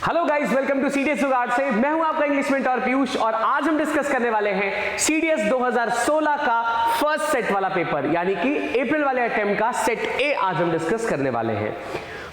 Hello guys, welcome to CDS Jugaad से। मैं हूं आपका इंग्लिश मेंटर पीयूष और आज हम डिस्कस करने वाले हैं सीडीएस 2016 का फर्स्ट सेट वाला पेपर यानी कि अप्रैल वाले अटेम्प्ट का सेट ए आज हम डिस्कस करने वाले हैं।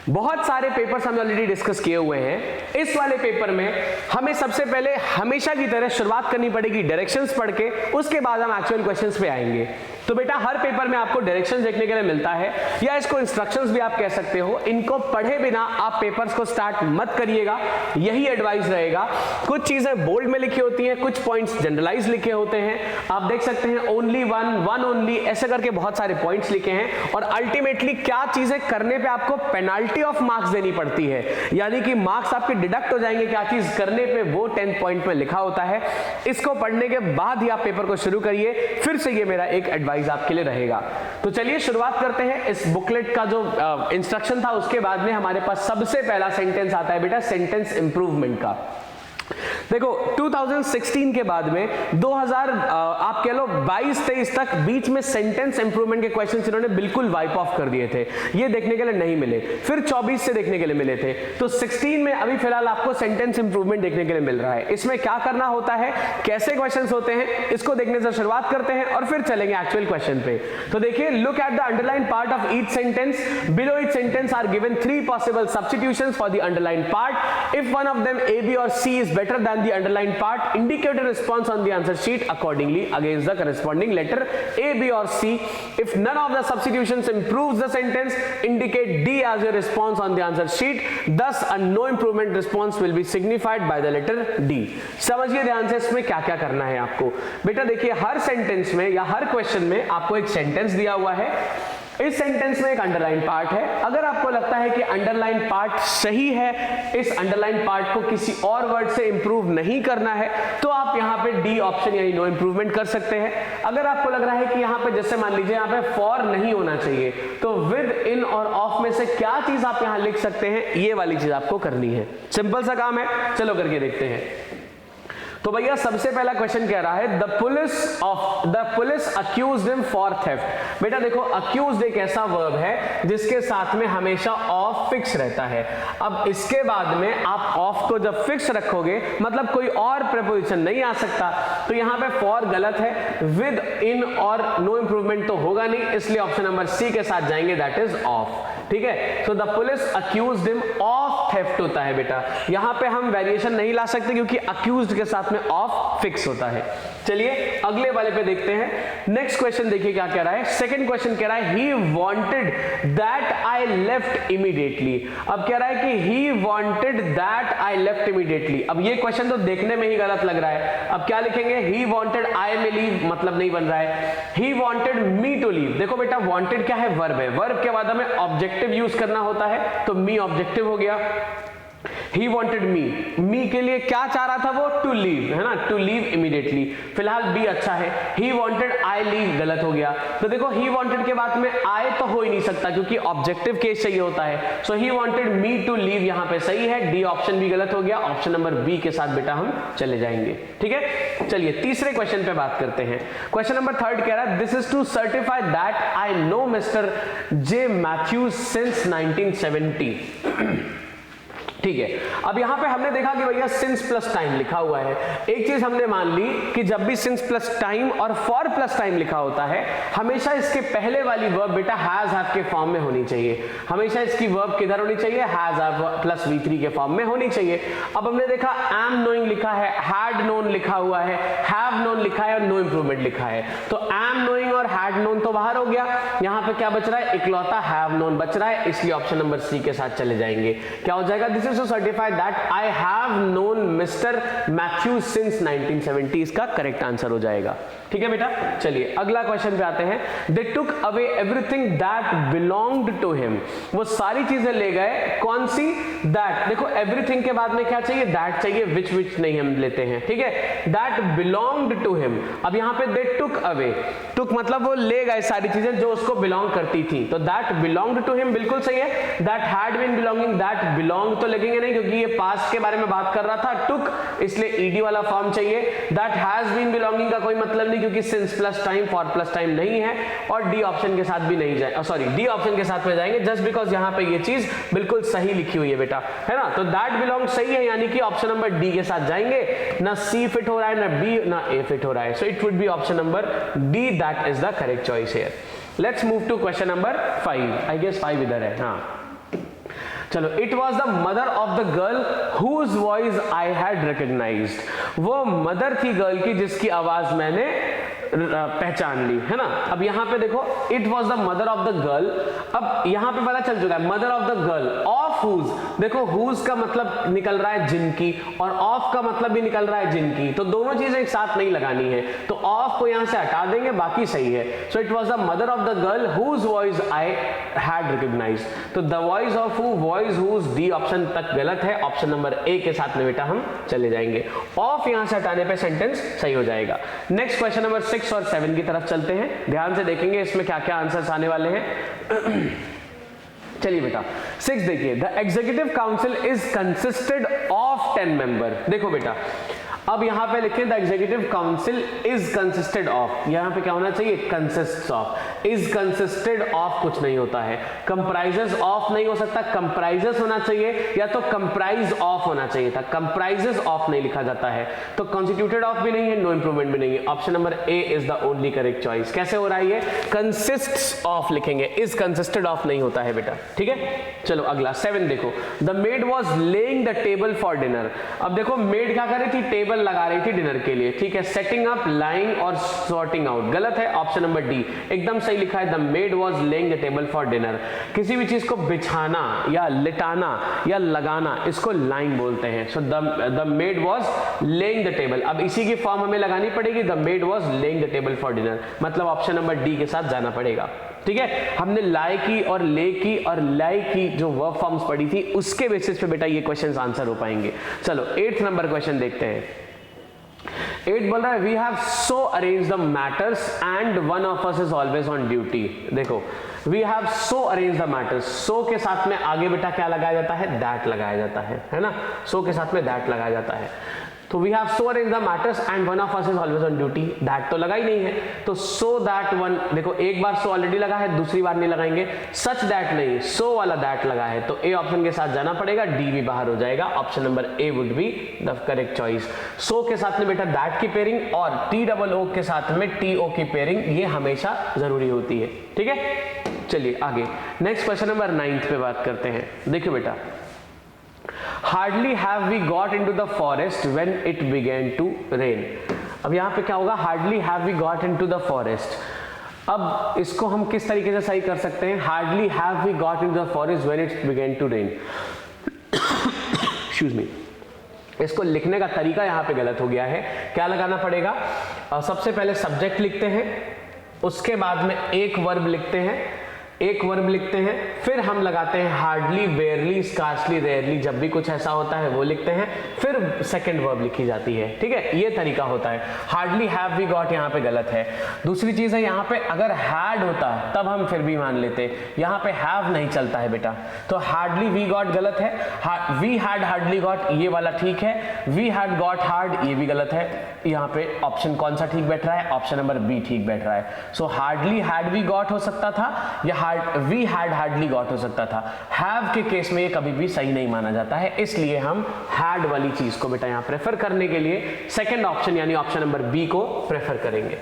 बहुत सारे पेपर्स हमने ऑलरेडी डिस्कस किए हुए हैं। इस वाले पेपर में हमें सबसे पहले हमेशा की तरह शुरुआत करनी पड़ेगी डायरेक्शंस पढ़ के, उसके बाद हम एक्चुअल क्वेश्चंस पे आएंगे। तो बेटा हर पेपर में आपको डायरेक्शंस देखने के लिए मिलता है या इसको इंस्ट्रक्शंस भी आप कह सकते हो। इनको पढ़े बिना आप पेपर्स को स्टार्ट मत करिएगा, यही एडवाइस रहेगा। कुछ चीजें बोल्ड में लिखी होती हैं, कुछ पॉइंट्स जनरलाइज लिखे होते हैं। आप देख सकते हैं ओनली वन ओनली ऐसे करके बहुत सारे पॉइंट्स लिखे हैं और अल्टीमेटली क्या चीजें करने पे आपको पेनाल्टी ऑफ मार्क्स देनी पड़ती है, यानी कि मार्क्स आपके डिडक्ट हो जाएंगे क्या चीज करने पे, वो 10 पॉइंट में लिखा होता है। इसको पढ़ने के बाद ही आप पेपर को शुरू करिए। फिर से ये मेरा एक एडवाइस आपके लिए रहेगा। तो चलिए शुरुआत करते हैं। इस बुकलेट का जो इंस्ट्रक्शन था उसके बाद में हमारे पास सबसे पहला सेंटेंस आता है बेटा सेंटेंस इंप्रूवमेंट का। देखो 2016 के बाद में 2000 आप कह लो 22-23 तक बीच में सेंटेंस इंप्रूवमेंट के क्वेश्चंस इन्होंने बिल्कुल वाइप ऑफ कर दिए थे, ये देखने के लिए नहीं मिले। फिर 24 से देखने के लिए मिले थे, तो 16 में अभी फिलहाल आपको सेंटेंस इंप्रूवमेंट देखने के लिए मिल रहा है। इसमें क्या करना होता है, कैसे क्वेश्चंस होते हैं, इसको देखने से शुरुआत करते हैं और फिर चलेंगे एक्चुअल क्वेश्चन पे। तो देखिए, look at the underline part of each sentence. Below each sentence are given 3 possible substitutions for the underline part. If one of them A, B और C is better than the underlined part, indicate a response on the answer sheet accordingly against the corresponding letter A, B or C. If none of the substitutions improves the sentence, indicate D as your response on the answer sheet. Thus a no improvement response will be signified by the letter D. समझिए ध्यान से इसमें क्या क्या करना है आपको। बेटा देखिए, हर सेंटेंस में या हर क्वेश्चन में आपको एक सेंटेंस दिया हुआ है। इस सेंटेंस में एक अंडरलाइन पार्ट है। अगर आपको लगता है कि अंडरलाइन पार्ट सही है, इस अंडरलाइन पार्ट को किसी और वर्ड से इंप्रूव नहीं करना है, तो आप यहां पे डी ऑप्शन यानी नो इंप्रूवमेंट कर सकते हैं। अगर आपको लग रहा है कि यहां पे जैसे मान लीजिए यहां पे फॉर नहीं होना चाहिए, तो विद, इन और ऑफ में से क्या चीज आप यहां लिख सकते हैं, ये वाली चीज आपको करनी है। सिंपल सा काम है, चलो करके देखते हैं। तो भैया सबसे पहला क्वेश्चन कह रहा है the police accused him for theft. बेटा देखो, अक्यूज्ड एक ऐसा वर्ब है जिसके साथ में हमेशा ऑफ फिक्स रहता है। अब इसके बाद में आप ऑफ को जब फिक्स रखोगे मतलब कोई और प्रीपोजिशन नहीं आ सकता, तो यहां पे फॉर गलत है, विद, इन और नो इंप्रूवमेंट तो होगा नहीं, इसलिए ऑप्शन नंबर सी के साथ जाएंगे, दैट इज ऑफ। ठीक है, so the police accused him of theft होता है बेटा। यहां पे हम वेरिएशन नहीं ला सकते क्योंकि अक्यूज्ड के साथ में ऑफ फिक्स होता है। चलिए अगले वाले पे देखते हैं। नेक्स्ट क्वेश्चन देखिए क्या कह रहा है। सेकंड क्वेश्चन कह रहा है he wanted that I left immediately. अब कह रहा है कि he wanted that I left immediately. अब ये क्वेश्चन तो देखने में ही गलत लग रहा है। अब क्या लिखेंगे, ही वांटेड आई में लीव, मतलब नहीं बन रहा है। He wanted me to leave. देखो बेटा, वांटेड क्या है, वर्ब है, वर्ब के बाद हमें ऑब्जेक्टिव यूज करना होता है, तो मी ऑब्जेक्टिव हो गया। He wanted me, मी के लिए क्या चाह रहा था वो, टू लीव, है ना, टू लीव इमीडिएटली। फिलहाल बी अच्छा है। He wanted I leave गलत हो गया। तो देखो he wanted के बाद में I तो हो ही नहीं सकता क्योंकि ऑब्जेक्टिव केस चाहिए होता है। So he wanted me to leave यहाँ पे सही है, डी ऑप्शन भी गलत हो गया। ऑप्शन नंबर बी के साथ बेटा हम चले जाएंगे। ठीक है, चलिए तीसरे क्वेश्चन पे बात करते हैं। क्वेश्चन नंबर 3 कह रहा है this is to certify that I know mister J Matthews since 1970। ठीक है, अब यहां पे हमने देखा कि भैया सिंस प्लस टाइम लिखा हुआ है। एक चीज हमने मान ली कि जब भी सिंस प्लस टाइम और फॉर प्लस टाइम लिखा होता है, हमेशा इसके पहले वाली वर्ब बेटा हैज हैव के फॉर्म में होनी चाहिए। हमेशा इसकी वर्ब किधर होनी चाहिए, हैज हैव प्लस V3 के फॉर्म में होनी चाहिए। अब हमने देखा एम नोइंग लिखा है, हैड नोन लिखा हुआ है, हैव नोन लिखा है और नो इंप्रूवमेंट लिखा है। तो एम नोइंग और हैड नोन तो बाहर हो गया, यहां पे क्या बच रहा है, इकलौता हैव नोन बच रहा है, इसलिए ऑप्शन नंबर सी के साथ चले जाएंगे। क्या हो जाएगा, this to certify that I have known Mr. Matthews since 1970, इसका करेक्ट आंसर हो जाएगा। ठीक है बेटा, चलिए अगला क्वेश्चन पे आते हैं। They took away everything that belonged to him। वो सारी चीजें ले गए, कौन सी, that। देखो everything के बाद में क्या चाहिए, that चाहिए, which नहीं हम लेते हैं। ठीक है, that belonged to him। अब यहाँ पे they took away, took मतलब वो ले गए सारी चीजें जो उसको बिलोंग करती थी, तो that belonged to him बिल्कुल सही है। that had been belonging, that belonged तो ले लिखेंगे नहीं क्योंकि ये पास्ट के बारे में बात कर रहा था, टुक, इसलिए ईडी वाला फॉर्म चाहिए। दैट हैज बीन बिलोंगिंग का कोई मतलब नहीं क्योंकि since plus time for plus time नहीं है, और डी ऑप्शन के साथ भी नहीं जाए, सॉरी डी ऑप्शन के साथ में जाएंगे जस्ट बिकॉज यहाँ पे ये चीज बिल्कुल सही लिखी हुई है बेटा, है ना। तो दैट बिलोंग सही है, यानी कि ऑप्शन नंबर डी के साथ जाएंगे। ना सी फिट हो रहा है, ना बी, ना ए फिट हो रहा है, so it would be option number D, that is the correct choice here. Let's move to question number 5। I guess 5 इधर है, हाँ चलो। It was the mother of the girl whose voice I had recognised. वो mother थी girl की जिसकी आवाज मैंने पहचान ली, है ना। अब यहां पे देखो, it was the mother of the girl, अब यहां पे पता चल चुका है mother of the girl of whose. देखो हुज का मतलब निकल रहा है जिनकी, और ऑफ का मतलब भी निकल रहा है जिनकी, तो दोनों चीजें एक साथ नहीं लगानी है, तो ऑफ को यहां से हटा देंगे, बाकी सही है। So it was the mother of the girl whose voice I had recognised, तो the voice of who, voice whose, D option तक गलत है, ऑप्शन नंबर ए के साथ में बेटा हम चले जाएंगे। ऑफ यहां से हटाने पे सेंटेंस सही हो जाएगा। नेक्स्ट क्वेश्चन नंबर 6 और 7 की तरफ चलते हैं, ध्यान से देखेंगे इसमें क्या क्या आंसर्स आने वाले हैं। चलिए बेटा 6 देखिए, the executive council is consisted of 10 member. देखो बेटा अब यहां पे लिखें the executive council is consisted of, यहां पे क्या होना चाहिए, consists of. Is consisted of कुछ नहीं होता है, कंप्राइजेस ऑफ नहीं हो सकता, कंप्राइजेस होना चाहिए, या तो कंप्राइज ऑफ होना चाहिए था, कंप्राइजेस ऑफ नहीं लिखा जाता है, तो कॉन्स्टिट्यूटेड ऑफ भी नहीं है, नो इंप्रूवमेंट भी नहीं है, option number A is the only correct choice. कैसे हो रहा है ये, कंसिस्ट्स ऑफ लिखेंगे, इज कंसिस्टेड ऑफ नहीं होता है बेटा, ठीक है। चलो अगला 7 देखो, the made was laying the table for dinner. अब देखो मेड क्या कर रही थी, टेबल लगा रही थी डिनर के लिए, ठीक है। सेटिंग अप, लाइंग और सॉर्टिंग आउट गलत है, ऑप्शन नंबर डी एकदम सही लिखा है, the made was laying the table for dinner. किसी भी चीज को बिछाना या लिटाना या लगाना, इसको लाइंग बोलते हैं। So the made was laying the table, अब इसी की फॉर्म हमें लगानी पड़ेगी, the made was laying the table for dinner, मतलब ऑप्शन नंबर डी के साथ जाना पड़ेगा, ठीक है। हमने लाई की और ले की और लाई की जो वर्ब फॉर्म्स पढ़ी थी उसके बेसिस पे बेटा ये क्वेश्चंस आंसर हो पाएंगे। चलो 8th नंबर क्वेश्चन देखते हैं। 8 बोल रहा है we have so arrange the matters and one of us is always on duty. देखो we have so arrange the matters, so के साथ में आगे बेटा क्या लगाया जाता है, दैट लगाया जाता है ना, सो के साथ में दैट लगाया जाता है। तो we have so arrange the matters and one of us is always on duty, that तो लगा ही नहीं है, तो सो दैट वन, देखो एक बार सो ऑलरेडी लगा है, दूसरी बार नहीं लगाएंगे, सच दैट नहीं, सो वाला दैट लगा है, तो ए ऑप्शन के साथ जाना पड़ेगा, डी भी बाहर हो जाएगा, option number A would be the correct choice. So के साथ में बेटा दैट की पेयरिंग और टी डबल ओ के साथ में टी ओ की पेयरिंग ये हमेशा जरूरी होती है, ठीक है। चलिए आगे नेक्स्ट क्वेश्चन नंबर 9 पे बात करते हैं। देखिए बेटा Hardly have we got into the forest when it began to rain। अब यहां पे क्या होगा, hardly have we got into the forest। अब इसको हम किस तरीके से सही कर सकते हैं, hardly have we got into the forest when it began to rain। Excuse me, इसको लिखने का तरीका यहां पे गलत हो गया है, क्या लगाना पड़ेगा, सबसे पहले सब्जेक्ट लिखते हैं, उसके बाद में एक वर्ब लिखते हैं, एक वर्ब लिखते हैं, फिर हम लगाते हैं हार्डली, बेयरली, स्कार्सली, रेयरली, जब भी कुछ ऐसा होता है वो लिखते हैं, फिर सेकंड वर्ब लिखी जाती है, ठीक है। ये तरीका होता है, हार्डली हैव वी गॉट यहाँ पे गलत है। दूसरी चीज है यहाँ पे अगर हैड होता तब हम फिर भी मान लेते, यहाँ पे हैव नहीं चलता है बेटा, तो हार्डली वी गॉट गलत है, वी हैड हार्डली गॉट ये वाला ठीक है, वी हैड गॉट हार्ड ये भी गलत है। यहाँ पे ऑप्शन कौन सा ठीक बैठ रहा है, ऑप्शन नंबर बी ठीक बैठ रहा है। So hardly had we got हो सकता था, या वी हैड हार्डली गॉट हो सकता था। हैव के केस में ये कभी भी सही नहीं माना जाता है, इसलिए हम हैड वाली चीज को बेटा यहां प्रेफर करने के लिए सेकंड ऑप्शन यानी ऑप्शन नंबर बी को प्रेफर करेंगे।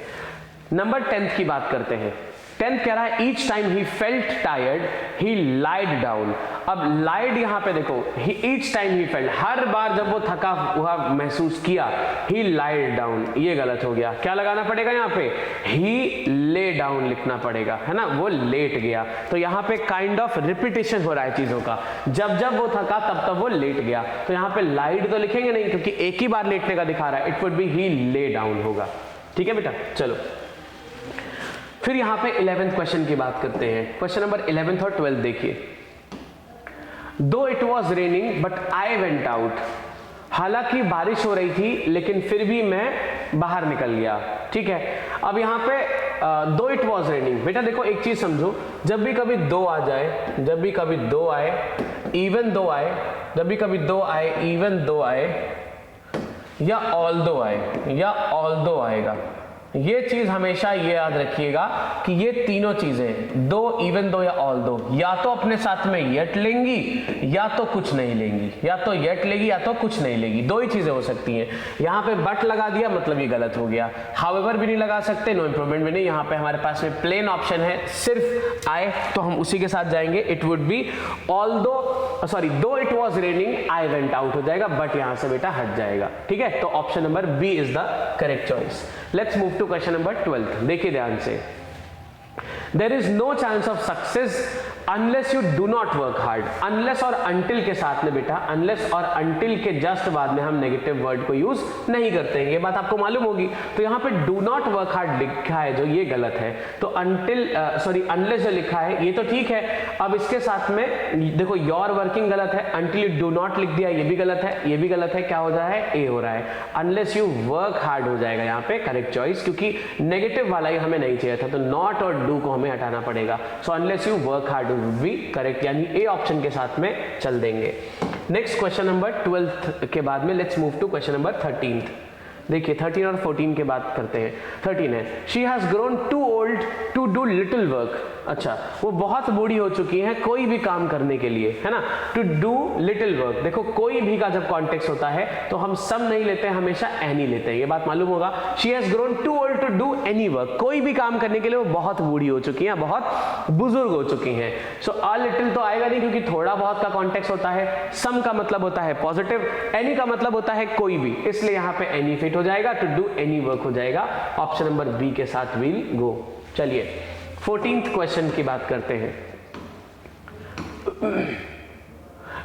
नंबर 10 की बात करते हैं। 10 कह रहा है each time he felt tired he lied down. अब लाइड यहां पे देखो, ईच टाइम ही फेल्ट, हर बार जब वो थका हुआ महसूस किया, ही लाइड डाउन, ये गलत हो गया, क्या लगाना पड़ेगा यहाँ पे, ही ले डाउन लिखना पड़ेगा, है ना, वो लेट गया। तो यहाँ पे काइंड ऑफ रिपीटेशन हो रहा है चीजों का, जब जब वो थका तब तब वो लेट गया, तो यहाँ पे लाइड तो लिखेंगे नहीं क्योंकि एक ही बार लेटने का दिखा रहा है, it would B he lay down होगा, ठीक है बेटा। चलो फिर यहां पे 11th क्वेश्चन की बात करते हैं। क्वेश्चन नंबर 11th और 12 देखिए। दो it was raining but I went out, हालांकि बारिश हो रही थी लेकिन फिर भी मैं बाहर निकल गया, ठीक है। अब यहां पे दो इट वॉज रेनिंग, बेटा देखो एक चीज समझो, जब भी कभी दो आ जाए, जब भी कभी दो आए इवन दो आए, जब भी कभी दो आए, इवन दो आए या ऑल दो आए या ऑल दो आएगा, ये चीज हमेशा ये याद रखिएगा कि ये तीनों चीजें, दो, इवन दो या ऑल दो, या तो अपने साथ में येट लेंगी या तो कुछ नहीं लेंगी, या तो येट लेगी या तो कुछ नहीं लेगी, दो ही चीजें हो सकती हैं। यहाँ पे बट लगा दिया मतलब ये गलत हो गया, हाउएवर भी नहीं लगा सकते, नो इंप्रूवमेंट भी नहीं। यहाँ पे हमारे पास में प्लेन ऑप्शन है, सिर्फ आए, तो हम उसी के साथ जाएंगे। इट वुड बी दो it was raining I went out हो जाएगा, बट यहां से बेटा हट जाएगा, ठीक है। तो option number B is the correct choice. Let's move to question number 12। देखिए ध्यान से, there is no chance of success unless you do not work hard. Unless और अंटिल के साथ में बेटा, अनलेस और अंटिल के जस्ट बाद में हम नेगेटिव वर्ड को यूज नहीं करते हैं, ये बात आपको मालूम होगी। तो यहाँ पे डू नॉट वर्क हार्ड लिखा है जो, ये गलत है। तो अनलेस जो लिखा है ये तो ठीक है। अब इसके साथ में देखो योर वर्किंग गलत है, अंटिल यू डू नॉट लिख दिया, ये भी गलत है, ये भी गलत है। क्या हो रहा है, ए हो रहा है। अनलेस यू वर्क हार्ड हो जाएगा यहाँ पे करेक्ट चॉइस, क्योंकि नेगेटिव वाला ही हमें नहीं चाहिए था, तो नॉट और डू को हमें हटाना पड़ेगा। So unless you work hard भी करेक्ट, यानी ए ऑप्शन के साथ में चल देंगे। नेक्स्ट क्वेश्चन नंबर 12 के बाद में let's move to question number 13। देखिए 13 और 14 की बात करते हैं। 13 है, she has grown too old to do little work. अच्छा, वो बहुत बूढ़ी हो चुकी हैं कोई भी काम करने के लिए, है ना। टू डू लिटिल वर्क, देखो कोई भी का जब कॉन्टेक्स्ट होता है तो हम सम नहीं लेते हैं, हमेशा एनी लेते हैं, ये बात मालूम होगा। She has grown too old to do any work, कोई भी काम करने के लिए वो बहुत बूढ़ी हो चुकी हैं, बहुत बुजुर्ग हो चुकी हैं। सो अ लिटिल तो आएगा नहीं, क्योंकि थोड़ा बहुत का कॉन्टेक्स्ट होता है। सम का मतलब होता है पॉजिटिव, एनी का मतलब होता है कोई भी, इसलिए यहाँ पे एनी फिट हो जाएगा, टू डू एनी वर्क हो जाएगा। ऑप्शन नंबर बी के साथ विल गो। चलिए 14th क्वेश्चन की बात करते हैं।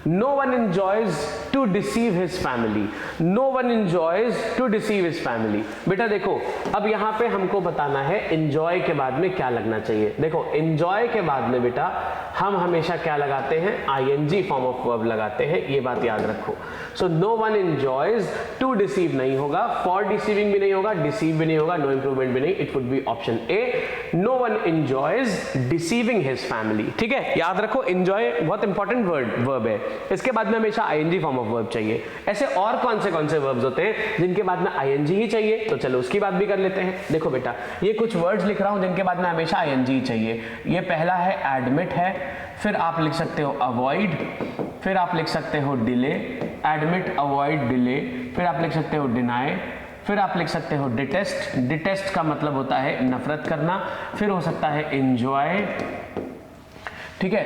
No one enjoys to deceive his family. No one enjoys to deceive his family. बेटा देखो, अब यहाँ पे हमको बताना है enjoy के बाद में क्या लगना चाहिए। देखो enjoy के बाद में बेटा हम हमेशा क्या लगाते हैं, ing फॉर्म ऑफ वर्ब लगाते हैं, ये बात याद रखो। So no one enjoys to deceive नहीं होगा, for deceiving भी नहीं होगा, deceive भी नहीं होगा, no improvement भी नहीं, it would be option A. No one enjoys deceiving his family. ठीक है, याद रखो enjoy बहुत इंपॉर्टेंट वर्ब है, इसके बाद में हमेशा ing फॉर्म ऑफ वर्ब चाहिए। ऐसे और कौन से वर्ब्स होते हैं जिनके बाद में ing ही चाहिए, तो चलो उसकी बात भी कर लेते हैं। देखो बेटा, ये कुछ वर्ड्स लिख रहा हूं जिनके बाद में हमेशा ing ही चाहिए। ये पहला है एडमिट है, फिर आप लिख सकते हो अवॉइड, फिर आप लिख सकते हो डिले, एडमिट अवॉइड डिले, फिर आप लिख सकते हो डिनाई, फिर आप लिख सकते हो डिटेस्ट, डिटेस्ट का मतलब होता है नफरत करना, फिर हो सकता है एंजॉय, ठीक है,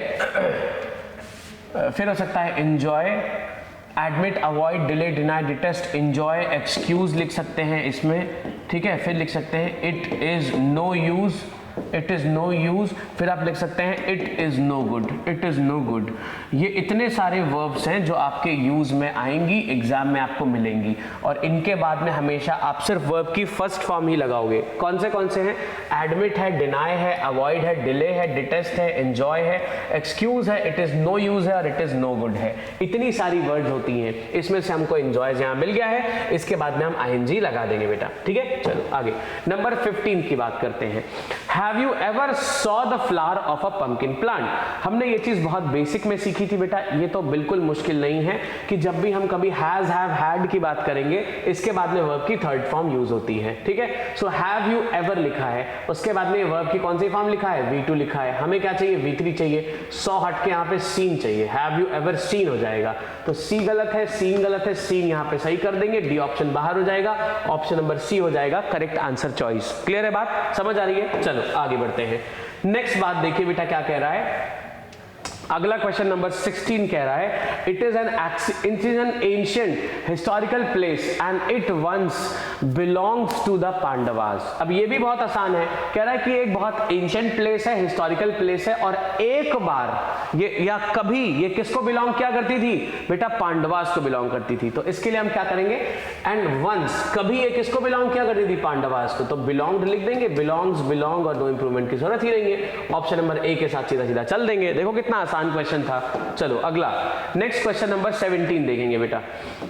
फिर हो सकता है enjoy, admit avoid delay deny detest enjoy, excuse लिख सकते हैं इसमें, ठीक है, फिर लिख सकते हैं it is no use, it is no use, फिर आप लिख सकते हैं it is no good, it is no good. ये इतने सारे वर्ब्स हैं जो आपके यूज में आएंगी, एग्जाम में आपको मिलेंगी, और इनके बाद में हमेशा आप सिर्फ वर्ब की फर्स्ट फॉर्म ही लगाओगे। कौन से हैं, एडमिट है, डिनाई है, अवॉइड है, डिले है, डिटेस्ट है, एंजॉय है, एक्सक्यूज है, इट इज नो यूज है और इट इज नो गुड है। इतनी सारी वर्ड्स होती हैं, इसमें से हमको एंजॉय यहाँ मिल गया है, इसके बाद में हम ing लगा देंगे बेटा, ठीक है। चलो आगे नंबर 15 की बात करते हैं। Have you ever saw the flower of a pumpkin plant? हमने ये चीज बहुत बेसिक में सीखी थी बेटा, ये तो बिल्कुल मुश्किल नहीं है कि जब भी हम कभी has, have, had की बात करेंगे, इसके बाद में वर्ब की थर्ड फॉर्म यूज होती है, ठीक है। सो have you ever लिखा है, उसके बाद में वर्ब की कौन सी फॉर्म लिखा है, V2 लिखा है, हमें क्या चाहिए, V3 चाहिए। सॉ हट के यहाँ पे सीन चाहिए, have you ever seen हो जाएगा, तो सी गलत है, सीन गलत है, सीन यहाँ पे सही कर देंगे, डी ऑप्शन बाहर हो जाएगा, ऑप्शन नंबर सी हो जाएगा करेक्ट आंसर चॉइस। क्लियर है बात, समझ आ रही है। चलो आगे बढ़ते हैं। नेक्स्ट बात देखिए बेटा क्या कह रहा है, अगला क्वेश्चन नंबर 16 कह रहा है it is an ancient historical place and it once belongs to the Pandavas. अब ये भी बहुत आसान है, कह रहा है कि एक बहुत एंशिएंट प्लेस है, हिस्टोरिकल प्लेस है, और एक बार ये या कभी ये किसको बिलोंग क्या करती थी बेटा, पांडवास को बिलोंग करती थी। तो इसके लिए हम क्या करेंगे, एंड वंस, कभी ये किसको बिलोंग क्या करती थी, पांडवास को, तो बिलोंग्ड लिख देंगे, बिलोंग्स, बिलोंग और नो इंप्रूवमेंट की जरूरत ही नहीं है। ऑप्शन नंबर ए के साथ सीधा सीधा चल देंगे। देखो कितना आसान आसान क्वेश्चन था। चलो अगला नेक्स्ट क्वेश्चन नंबर 17 देखेंगे बेटा।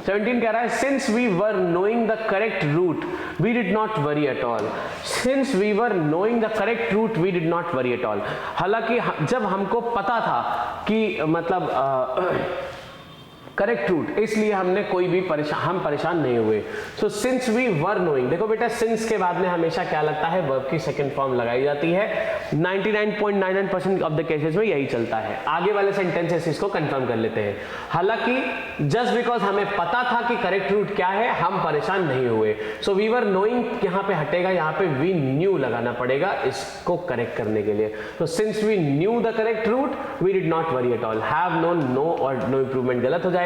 17 कह रहा है since we were knowing the correct route we did not worry at all. Since we were knowing the correct route we did not worry at all. हालांकि जब हमको पता था कि मतलब करेक्ट रूट, इसलिए हमने कोई भी हम परेशान नहीं हुए। So since we were knowing, देखो बेटा सिंस के बाद में हमेशा क्या लगता है, वर्ब की सेकंड फॉर्म लगाई जाती है। 99.99% ऑफ द केसेस में यही चलता है। आगे वाले सेंटेंसेस इसको कंफर्म कर लेते हैं। हालांकि जस्ट बिकॉज हमें पता था कि करेक्ट रूट क्या है, हम परेशान नहीं हुए। सो वी वर नोइंग यहां पे हटेगा, यहां पे वी न्यू लगाना पड़ेगा इसको करेक्ट करने के लिए। तो since we knew the correct route we did not worry at all. Have known, no और नो इंप्रूवमेंट गलत हो जाएगा।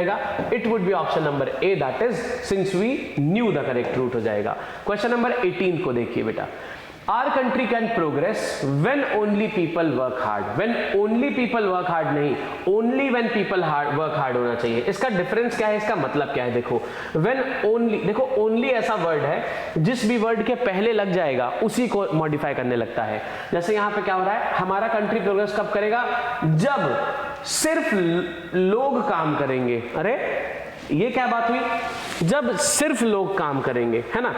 It would be option number A, that is since we knew the correct route हो जाएगा। Question number 18 को देखिए बेटा। Our country can progress when only people work hard. When only people work hard नहीं, only when people work hard होना चाहिए। इसका difference क्या है, इसका मतलब क्या है? देखो when only, देखो only ऐसा वर्ड है जिस भी वर्ड के पहले लग जाएगा उसी को मॉडिफाई करने लगता है। जैसे यहाँ पे क्या हो रहा है, हमारा कंट्री प्रोग्रेस कब करेगा, जब सिर्फ लोग काम करेंगे। अरे ये क्या बात हुई, जब सिर्फ लोग काम करेंगे, है ना।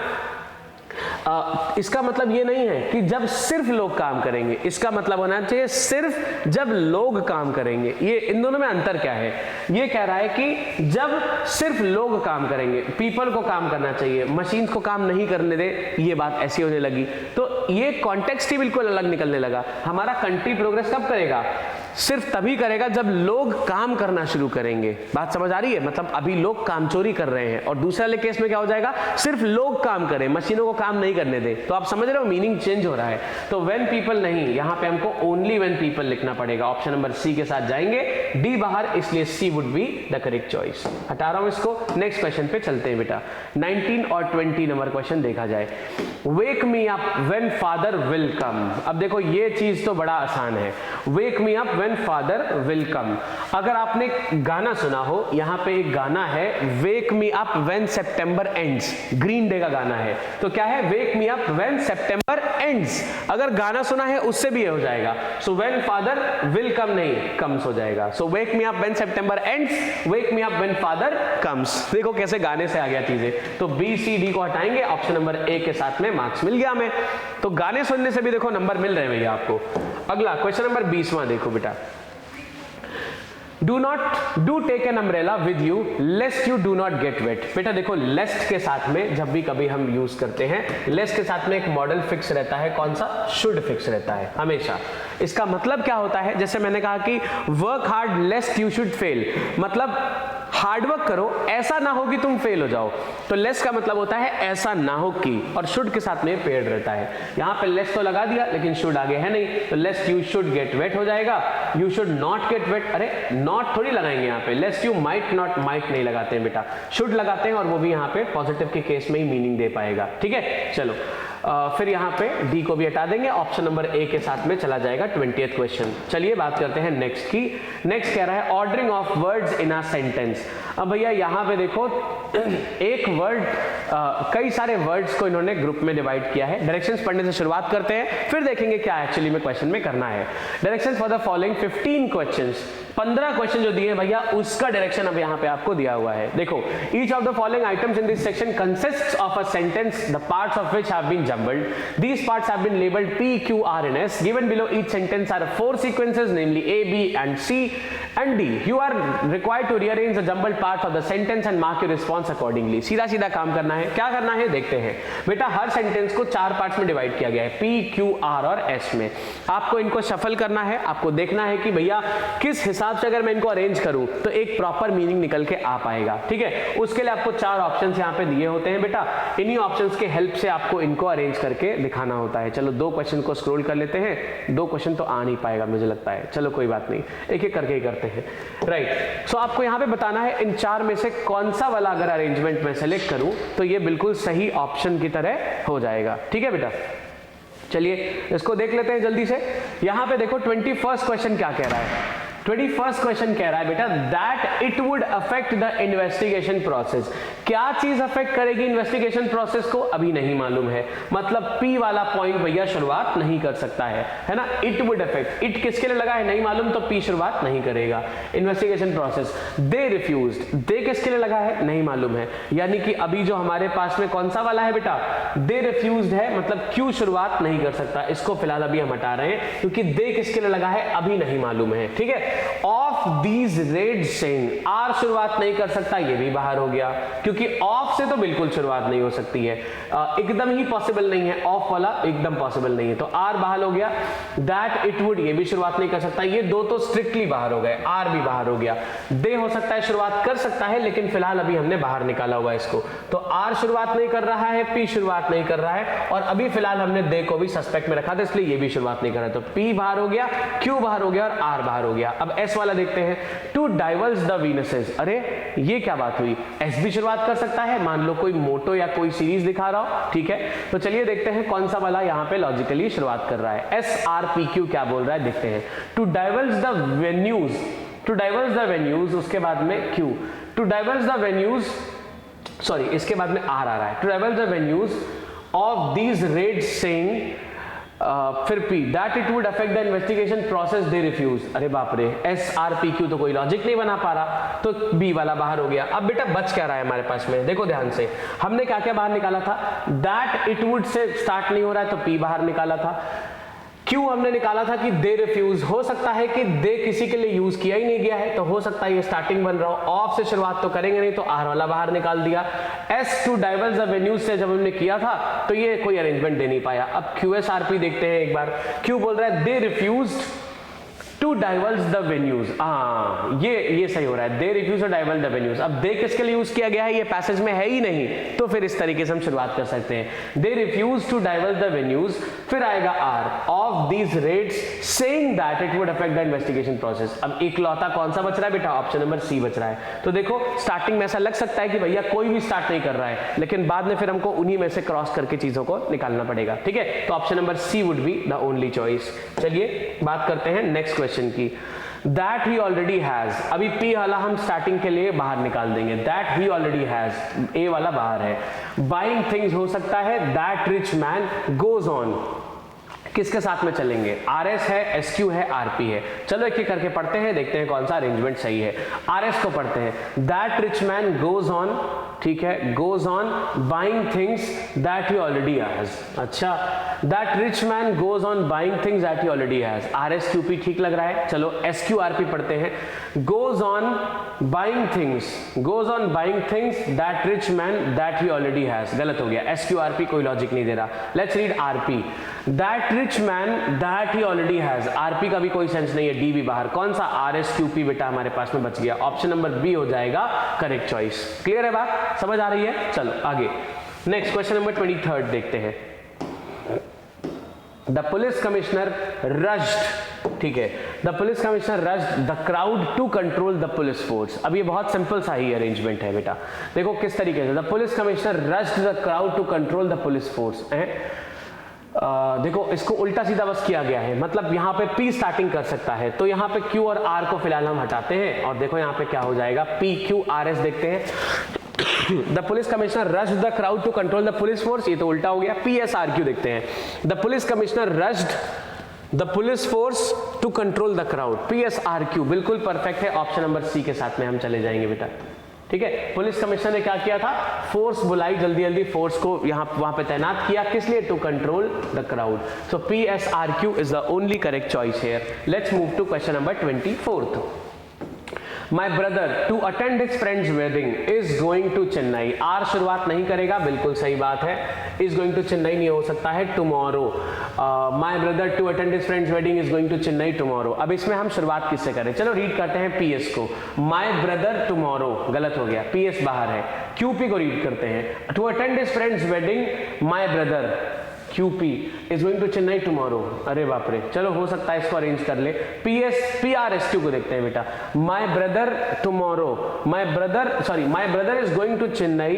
इसका मतलब ये नहीं है कि जब सिर्फ लोग काम करेंगे, इसका मतलब होना चाहिए सिर्फ जब लोग काम करेंगे। ये इन दोनों में अंतर क्या है, ये कह रहा है कि जब सिर्फ लोग काम करेंगे, पीपल को काम करना चाहिए, मशीन को काम नहीं करने दे, ये बात ऐसी होने लगी। तो ये कॉन्टेक्स्ट ही बिल्कुल अलग निकलने लगा। हमारा कंट्री प्रोग्रेस कब करेगा, सिर्फ तभी करेगा जब लोग काम करना शुरू करेंगे। बात समझ आ रही है, मतलब अभी लोग काम चोरी कर रहे हैं, और दूसरे वाले केस में क्या हो जाएगा, सिर्फ लोग काम करें, मशीनों को काम नहीं करने दे। तो आप समझ रहे हो, मीनिंग चेंज हो रहा है। तो व्हेन पीपल नहीं, यहां पे हमको ओनली व्हेन पीपल लिखना पड़ेगा। ऑप्शन नंबर सी के साथ जाएंगे, डी बाहर, इसलिए C would be the correct choice. हटा रहा हूं इसको, नेक्स्ट क्वेश्चन पे चलते हैं बेटा। 19 और 20 नंबर क्वेश्चन देखा जाए। Wake me up when father will come. अब देखो ये चीज तो बड़ा आसान है, wake me up when father will come. अगर आपने गाना सुना हो, यहां पे एक गाना है, wake me up when September ends, Green Day का गाना है। तो क्या है, wake me up when September ends. अगर गाना सुना है उससे भी ये हो जाएगा। So when father will come नहीं, कम्स हो जाएगा। So wake me up when September ends, wake me up when father comes. देखो कैसे गाने से आ गया चीजें। तो बी सी डी को हटाएंगे, ऑप्शन नंबर ए के साथ में मार्क्स मिल गया हमें। तो गाने सुनने से भी देखो नंबर मिल रहे हैं भैया आपको। अगला क्वेश्चन नंबर 20वां देखो बेटा। do take an umbrella with you lest you do not get wet। बेटा देखो लेस्ट के साथ में जब भी कभी हम यूज करते हैं, लेस्ट के साथ में एक मॉडल फिक्स रहता है, कौन सा, शुड फिक्स रहता है हमेशा। इसका मतलब क्या होता है, जैसे मैंने कहा कि work hard लेस्ट you should fail, मतलब हार्डवर्क करो, ऐसा ना हो कि तुम फेल हो जाओ। तो लेस का मतलब होता है ऐसा ना हो कि, और शुड के साथ में पेड रहता है। यहां पे लेस तो लगा दिया लेकिन शुड आगे है नहीं, तो less you should get wet हो जाएगा। You should not get wet, अरे नॉट थोड़ी लगाएंगे यहाँ पे, less you might not, might नहीं लगाते हैं बेटा, शुड लगाते हैं, और वो भी यहाँ पे पॉजिटिव के केस में ही मीनिंग दे पाएगा। ठीक है, चलो फिर यहाँ पे डी को भी हटा देंगे, ऑप्शन नंबर ए के साथ में चला जाएगा 20th क्वेश्चन। चलिए बात करते हैं नेक्स्ट की। नेक्स्ट कह रहा है ordering of words in a sentence. अब भैया यहाँ पे देखो एक वर्ड, कई सारे वर्ड्स को इन्होंने ग्रुप में डिवाइड किया है। डायरेक्शंस पढ़ने से शुरुआत करते हैं, फिर देखेंगे क्या एक्चुअली में क्वेश्चन में करना है। Directions for the following 15 questions, 15 question जो दिए भैया उसका डायरेक्शन अब यहाँ पे आपको दिया हुआ है। देखो, each of the following items in this section consists of a sentence, the parts of which have been jumbled. These parts have been labeled P, Q, R and S. Given below each sentence are 4 sequences, namely A, B and C and D. You are required to rearrange the jumbled parts of the sentence and mark your response accordingly. सीधा सीधा काम करना है, क्या करना है देखते हैं बेटा। हर सेंटेंस को 4 पार्ट्स में डिवाइड किया गया है, P, Q, R और S में। आपको इनको शफल करना है, आपको देखना है कि भैया किस हिसाब से अगर मैं इनको अरेंज करूं तो एक प्रॉपर मीनिंग निकल के आ पाएगा। ठीक है, उसके लिए आपको 4 ऑप्शंस यहाँ पे दिए होते हैं बेटा, इन्हीं ऑप्शंस के हेल्प से आपको इनको अरेंज करके दिखाना होता है। चलो 2 क्वेश्चन को स्क्रॉल कर लेते हैं, 2 क्वेश्चन तो आ नहीं पाएगा मुझे लगता है, चलो कोई बात नहीं, एक एक करके ही करते हैं। राइट, सो आपको यहाँ पे बताना है इन 4 में से कौन सा वाला अगर अरेंजमेंट मैं सेलेक्ट करूं तो ये बिल्कुल सही ऑप्शन की तरह हो जाएगा। ठीक है बेटा, चलिए इसको देख लेते हैं जल्दी से। यहां पे देखो 21st क्वेश्चन क्या कह रहा है। 21st क्वेश्चन कह रहा है बेटा that it would affect the investigation process. क्या चीज अफेक्ट करेगी इन्वेस्टिगेशन प्रोसेस को, अभी नहीं मालूम है। मतलब पी वाला पॉइंट भैया शुरुआत नहीं कर सकता है ना। इट वुड अफेक्ट, इट किसके लिए लगा है नहीं मालूम, तो पी शुरुआत नहीं करेगा इन्वेस्टिगेशन प्रोसेस। दे रिफ्यूज्ड, दे किसके लिए लगा है नहीं मालूम है, यानी कि अभी जो हमारे पास में कौन सा वाला है बेटा, दे रिफ्यूज्ड है, मतलब क्यों शुरुआत नहीं कर सकता। इसको फिलहाल अभी हम हटा रहे हैं क्योंकि दे किसके लिए लगा है अभी नहीं मालूम है, ठीक है। Of these red saying, R शुरुआत नहीं कर सकता, ये भी बाहर हो गया क्योंकि ऑफ से तो बिल्कुल शुरुआत नहीं हो सकती है, एकदम ही पॉसिबल नहीं है, ऑफ वाला एकदम पॉसिबल नहीं है, तो आर बाहर हो गया। दैट इट वुड, ये भी शुरुआत नहीं कर सकता, ये दो तो स्ट्रिक्टली बाहर हो गए, आर भी बाहर हो गया। दे हो सकता है शुरुआत कर सकता है, लेकिन फिलहाल अभी हमने बाहर निकाला हुआ है इसको, तो आर शुरुआत नहीं कर रहा है, पी शुरुआत नहीं कर रहा है, और अभी फिलहाल हमने दे को भी सस्पेक्ट में रखा था इसलिए ये भी शुरुआत नहीं कर रहा है, तो पी बाहर हो गया, क्यू बाहर हो गया और आर बाहर हो गया। अब एस वाला देखते हैं, टू डाइवर्स द वीनसेस, अरे ये क्या बात हुई, एस भी शुरुआत कर सकता है, मान लो कोई मोटो या कोई सीरीज दिखा रहा हो, ठीक है। तो चलिए देखते हैं कौन सा वाला यहाँ पे लॉजिकली शुरुआत कर रहा है। एस आर पी क्यू क्या बोल रहा है देखते हैं। To diverse the venues, to diverse the venues, उसके बाद में Q, to diverse the venues, sorry इसके बाद में आर आ रहा है, to diverse the venues of these red saying, फिर P that it would affect the investigation process, they refuse. अरे बाप रे, एस आर पी क्यू तो कोई लॉजिक नहीं बना पा रहा, तो बी वाला बाहर हो गया। अब बेटा बच क्या रहा है हमारे पास में, देखो ध्यान से, हमने क्या क्या बाहर निकाला था, that it would say start नहीं हो रहा है तो पी बाहर निकाला था। क्यों हमने निकाला था कि दे रिफ्यूज, हो सकता है कि दे किसी के लिए यूज किया ही नहीं गया है, तो हो सकता है ये स्टार्टिंग बन रहा हो, ऑफ से शुरुआत तो करेंगे नहीं, तो आर वाला बाहर निकाल दिया। S to diverse the venues से जब हमने किया था तो ये कोई अरेंजमेंट दे नहीं पाया। अब क्यू एस आर पी देखते हैं एक बार, क्यू बोल रहा है they refused to diverse the venues, ये सही हो रहा है, they refuse to diverse the venues. अब दे किसके लिए यूज किया गया है, ये पैसेज में है ही नहीं, तो फिर इस तरीके से हम शुरुआत कर सकते हैं, they refuse to diverse the venues, फिर आएगा R, of these rates saying that it would affect the investigation process. अब इकलौता कौन सा बच रहा है बेटा, ऑप्शन नंबर सी बच रहा है। तो देखो स्टार्टिंग में ऐसा लग सकता है कि भैया कोई भी स्टार्ट नहीं कर रहा है, लेकिन बाद में फिर हमको उन्हीं में से क्रॉस करके चीजों को निकालना पड़ेगा, ठीक है। तो option number C would be the only choice. चलिए बात करते हैं नेक्स्ट क्वेश्चन की। That he already has, अभी P वाला हम स्टार्टिंग के लिए बाहर निकाल देंगे, That he already has, A वाला बाहर है। Buying things हो सकता है, That rich man goes on, किसके साथ में चलेंगे, RS है, SQ है, RP है। चलो एक एक करके पढ़ते हैं, देखते हैं कौन सा अरेंजमेंट सही है। RS को पढ़ते हैं, That rich man goes on, ठीक है, goes on buying things that he already has। अच्छा, that rich man goes on buying things that he already has, RSQP ठीक लग रहा है। चलो SQRP पढ़ते हैं, goes on buying things that rich man that he already has, गलत हो गया, SQRP कोई लॉजिक नहीं दे रहा। Let's read RP, that rich man that he already has, RP का भी कोई सेंस नहीं है, D भी बाहर, कौन सा RSQP बेटा हमारे पास में बच गया, ऑप्शन नंबर बी हो जाएगा करेक्ट चॉइस। क्लियर है बात, समझ आ रही है। चलो आगे नेक्स्ट क्वेश्चन नंबर 23 देखते हैं। द पुलिस कमिश्नर रश्ड, ठीक है, the police commissioner rushed the crowd to control the police force. अब ये बहुत सिंपल सा ही अरेंजमेंट है बेटा, देखो किस तरीके से, the police commissioner rushed the crowd to control the police force है। देखो इसको उल्टा सीधा बस किया गया है, मतलब यहाँ पे P स्टार्टिंग कर सकता है, तो यहाँ पे Q और R को फिलहाल हम हटाते हैं, और देखो यहाँ पे क्या हो जाएगा, P Q R S देखते हैं। The police commissioner rushed the crowd to control the police force, ये तो उल्टा हो गया, P S R Q देखते हैं। The police commissioner rushed the police force to control the crowd, P S R Q बिल्कुल परफेक्ट है, option number C के साथ में हम चले जाएंगे बेटा, ठीक है। पुलिस कमिश्नर ने क्या किया था, फोर्स बुलाई, जल्दी जल्दी फोर्स को यहाँ वहां पे तैनात किया, किस लिए, to control the crowd. So PSRQ is the only correct choice here. Let's move to question number 24। My brother to attend his friend's wedding is going to Chennai, R शुरुआत नहीं करेगा, बिल्कुल सही बात है, is going to Chennai नहीं हो सकता है, tomorrow। My brother to attend his friend's wedding is going to Chennai tomorrow। अब इसमें हम शुरुआत किससे करें, चलो रीड करते हैं PS को, My brother tomorrow गलत हो गया, PS बाहर है, QP को रीड करते हैं, to attend his friend's wedding my brother QP is going to Chennai tomorrow, अरे बाप रे, चलो हो सकता है इसको अरेंज कर ले। PRSQ को देखते हैं बेटा, my brother tomorrow, my brother is going to Chennai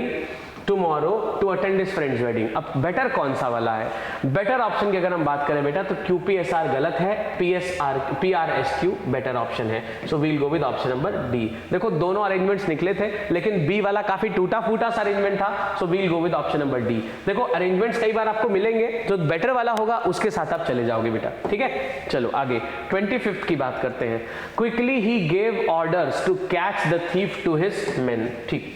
tomorrow to attend his friend's wedding. अब बेटर कौन सा वाला है? बेटर ऑप्शन की अगर हम बात करें बेटा तो QPSR गलत है, PRSQ बेटर ऑप्शन है। So we'll go with option number D. देखो दोनों अरेंजमेंट्स निकले थे लेकिन बी वाला काफी टूटा फूटा सा अरेंजमेंट था, so we'll go with option number D. देखो अरेंजमेंट्स कई बार आपको मिलेंगे, जो बेटर वाला होगा उसके साथ आप चले जाओगे बेटा, ठीक है। चलो आगे 25th की बात करते हैं। क्विकली ही gave orders to catch the thief to his men. ठीक,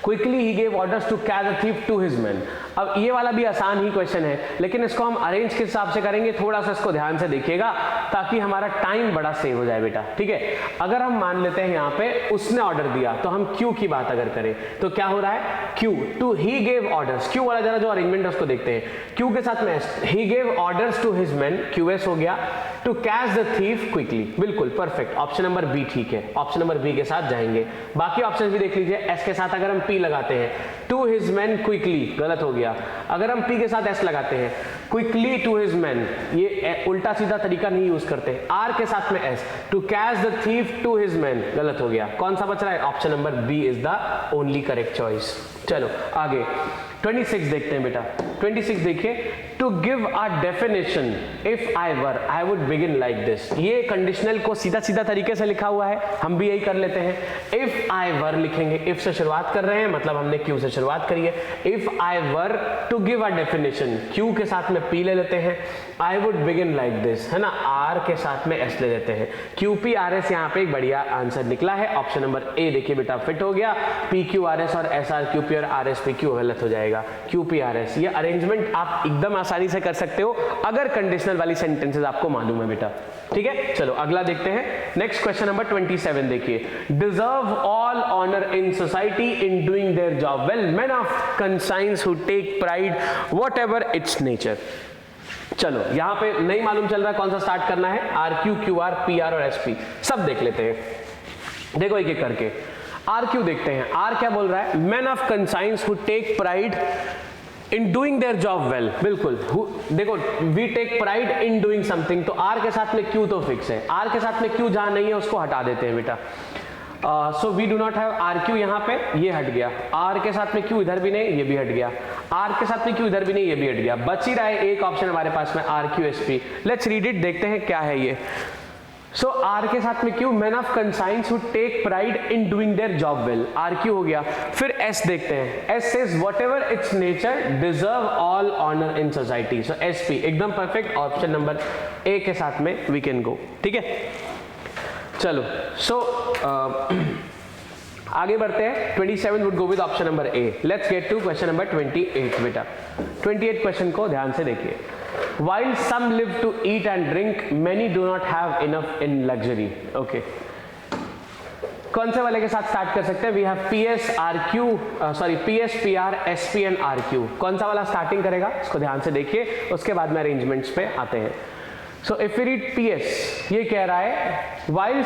क्विकली ही gave orders to catch the thief to his men. अब ये वाला भी आसान ही क्वेश्चन है लेकिन इसको हम अरेंज किस हिसाब से करेंगे, थोड़ा सा इसको ध्यान से देखिएगा ताकि हमारा टाइम बड़ा सेव हो जाए बेटा, ठीक है। अगर हम मान लेते हैं यहाँ पे उसने ऑर्डर दिया तो हम क्यू की बात अगर करें तो क्या हो रहा है, Q to he gave orders. Q वाला जरा जो अरेंजमेंट है उसको देखते हैं। क्यू के साथ में he gave orders to his men, QS हो गया, to catch the thief quickly, बिल्कुल परफेक्ट। ऑप्शन नंबर बी ठीक है, ऑप्शन नंबर बी के साथ जाएंगे। बाकी ऑप्शन भी देख लीजिए। एस के साथ अगर हम पी लगाते हैं, टू हिज मैन क्विकली, गलत हो गया। अगर हम पी के साथ एस लगाते हैं, क्विकली टू हिज मैन, ये उल्टा सीधा तरीका नहीं यूज करते। आर के साथ में S, to catch the thief to his man, गलत हो गया। कौन सा बच रहा है? Option number B is the only correct choice. चलो आगे 26 देखते हैं बेटा। 26 देखिए, to give a definition if I were I would begin like this. ये कंडीशनल को सीधा सीधा तरीके से लिखा हुआ है, हम भी यही कर लेते हैं। इफ आई वर लिखेंगे, इफ से शुरुआत कर रहे हैं मतलब हमने क्यू से शुरुआत करी है। If I were to give a definition, Q के साथ में पी ले लेते हैं। I would begin like this है ना, आर के साथ में एस ले लेते हैं। QPRS यहाँ पे एक बढ़िया आंसर निकला है। ऑप्शन नंबर ए देखिए बेटा फिट हो गया। PQRS और SRQP और RSPQ गलत हो जाएगा। QPRS, ये अरेंजमेंट आप एकदम आसानी से कर सकते हो अगर कंडीशनल वाली सेंटेंसेस आपको मालूम है बेटा, ठीक है। चलो अगला देखते हैं। नेक्स्ट क्वेश्चन नंबर 27 देखिए। Deserve all honour in society in doing their job well, men of conscience who take pride what ever its nature. चलो यहां पे नहीं मालूम चल रहा है कौन सा स्टार्ट करना है, RQ, QR, PR और SP, सब देख लेते हैं। देखो एक एक करके। RQ देखते हैं। R क्या बोल रहा है? Man of conscience who take pride in doing their job well, बिल्कुल। देखो we take pride in doing something, तो R के साथ में Q तो फिक्स है। R के साथ में Q जहां नहीं है उसको हटा देते हैं बेटा। So we do not have RQ यहाँ पे, ये हट गया। R के साथ में Q इधर भी नहीं, ये भी हट गया। R के साथ में Q इधर भी नहीं, ये भी हट गया। बच ही रहा है एक ऑप्शन हमारे पास में, RQSP। लेट्स रीड इट, देखते हैं क्या है ये। सो R के साथ में Q, man of conscience who take pride in doing their job well, RQ हो गया। फिर S देखते हैं। S says whatever its nature deserve all honour in society, so SP एकदम परफेक्ट। ऑप्शन नंबर A के साथ में वी कैन गो, ठीक है। चलो सो आगे बढ़ते हैं। 27 would go with option number A। Let's get to question number 28 बेटा। 28 क्वेश्चन को ध्यान से देखिए। While some live to eat and drink, many do not have enough in luxury. Okay. कौन से वाले के साथ स्टार्ट कर सकते हैं? We have PS, RQ, PS, PR, SP and RQ। कौन सा वाला स्टार्टिंग करेगा इसको ध्यान से देखिए, उसके बाद में अरेंजमेंट्स पे आते हैं। So if we read PS, ये कह रहा है while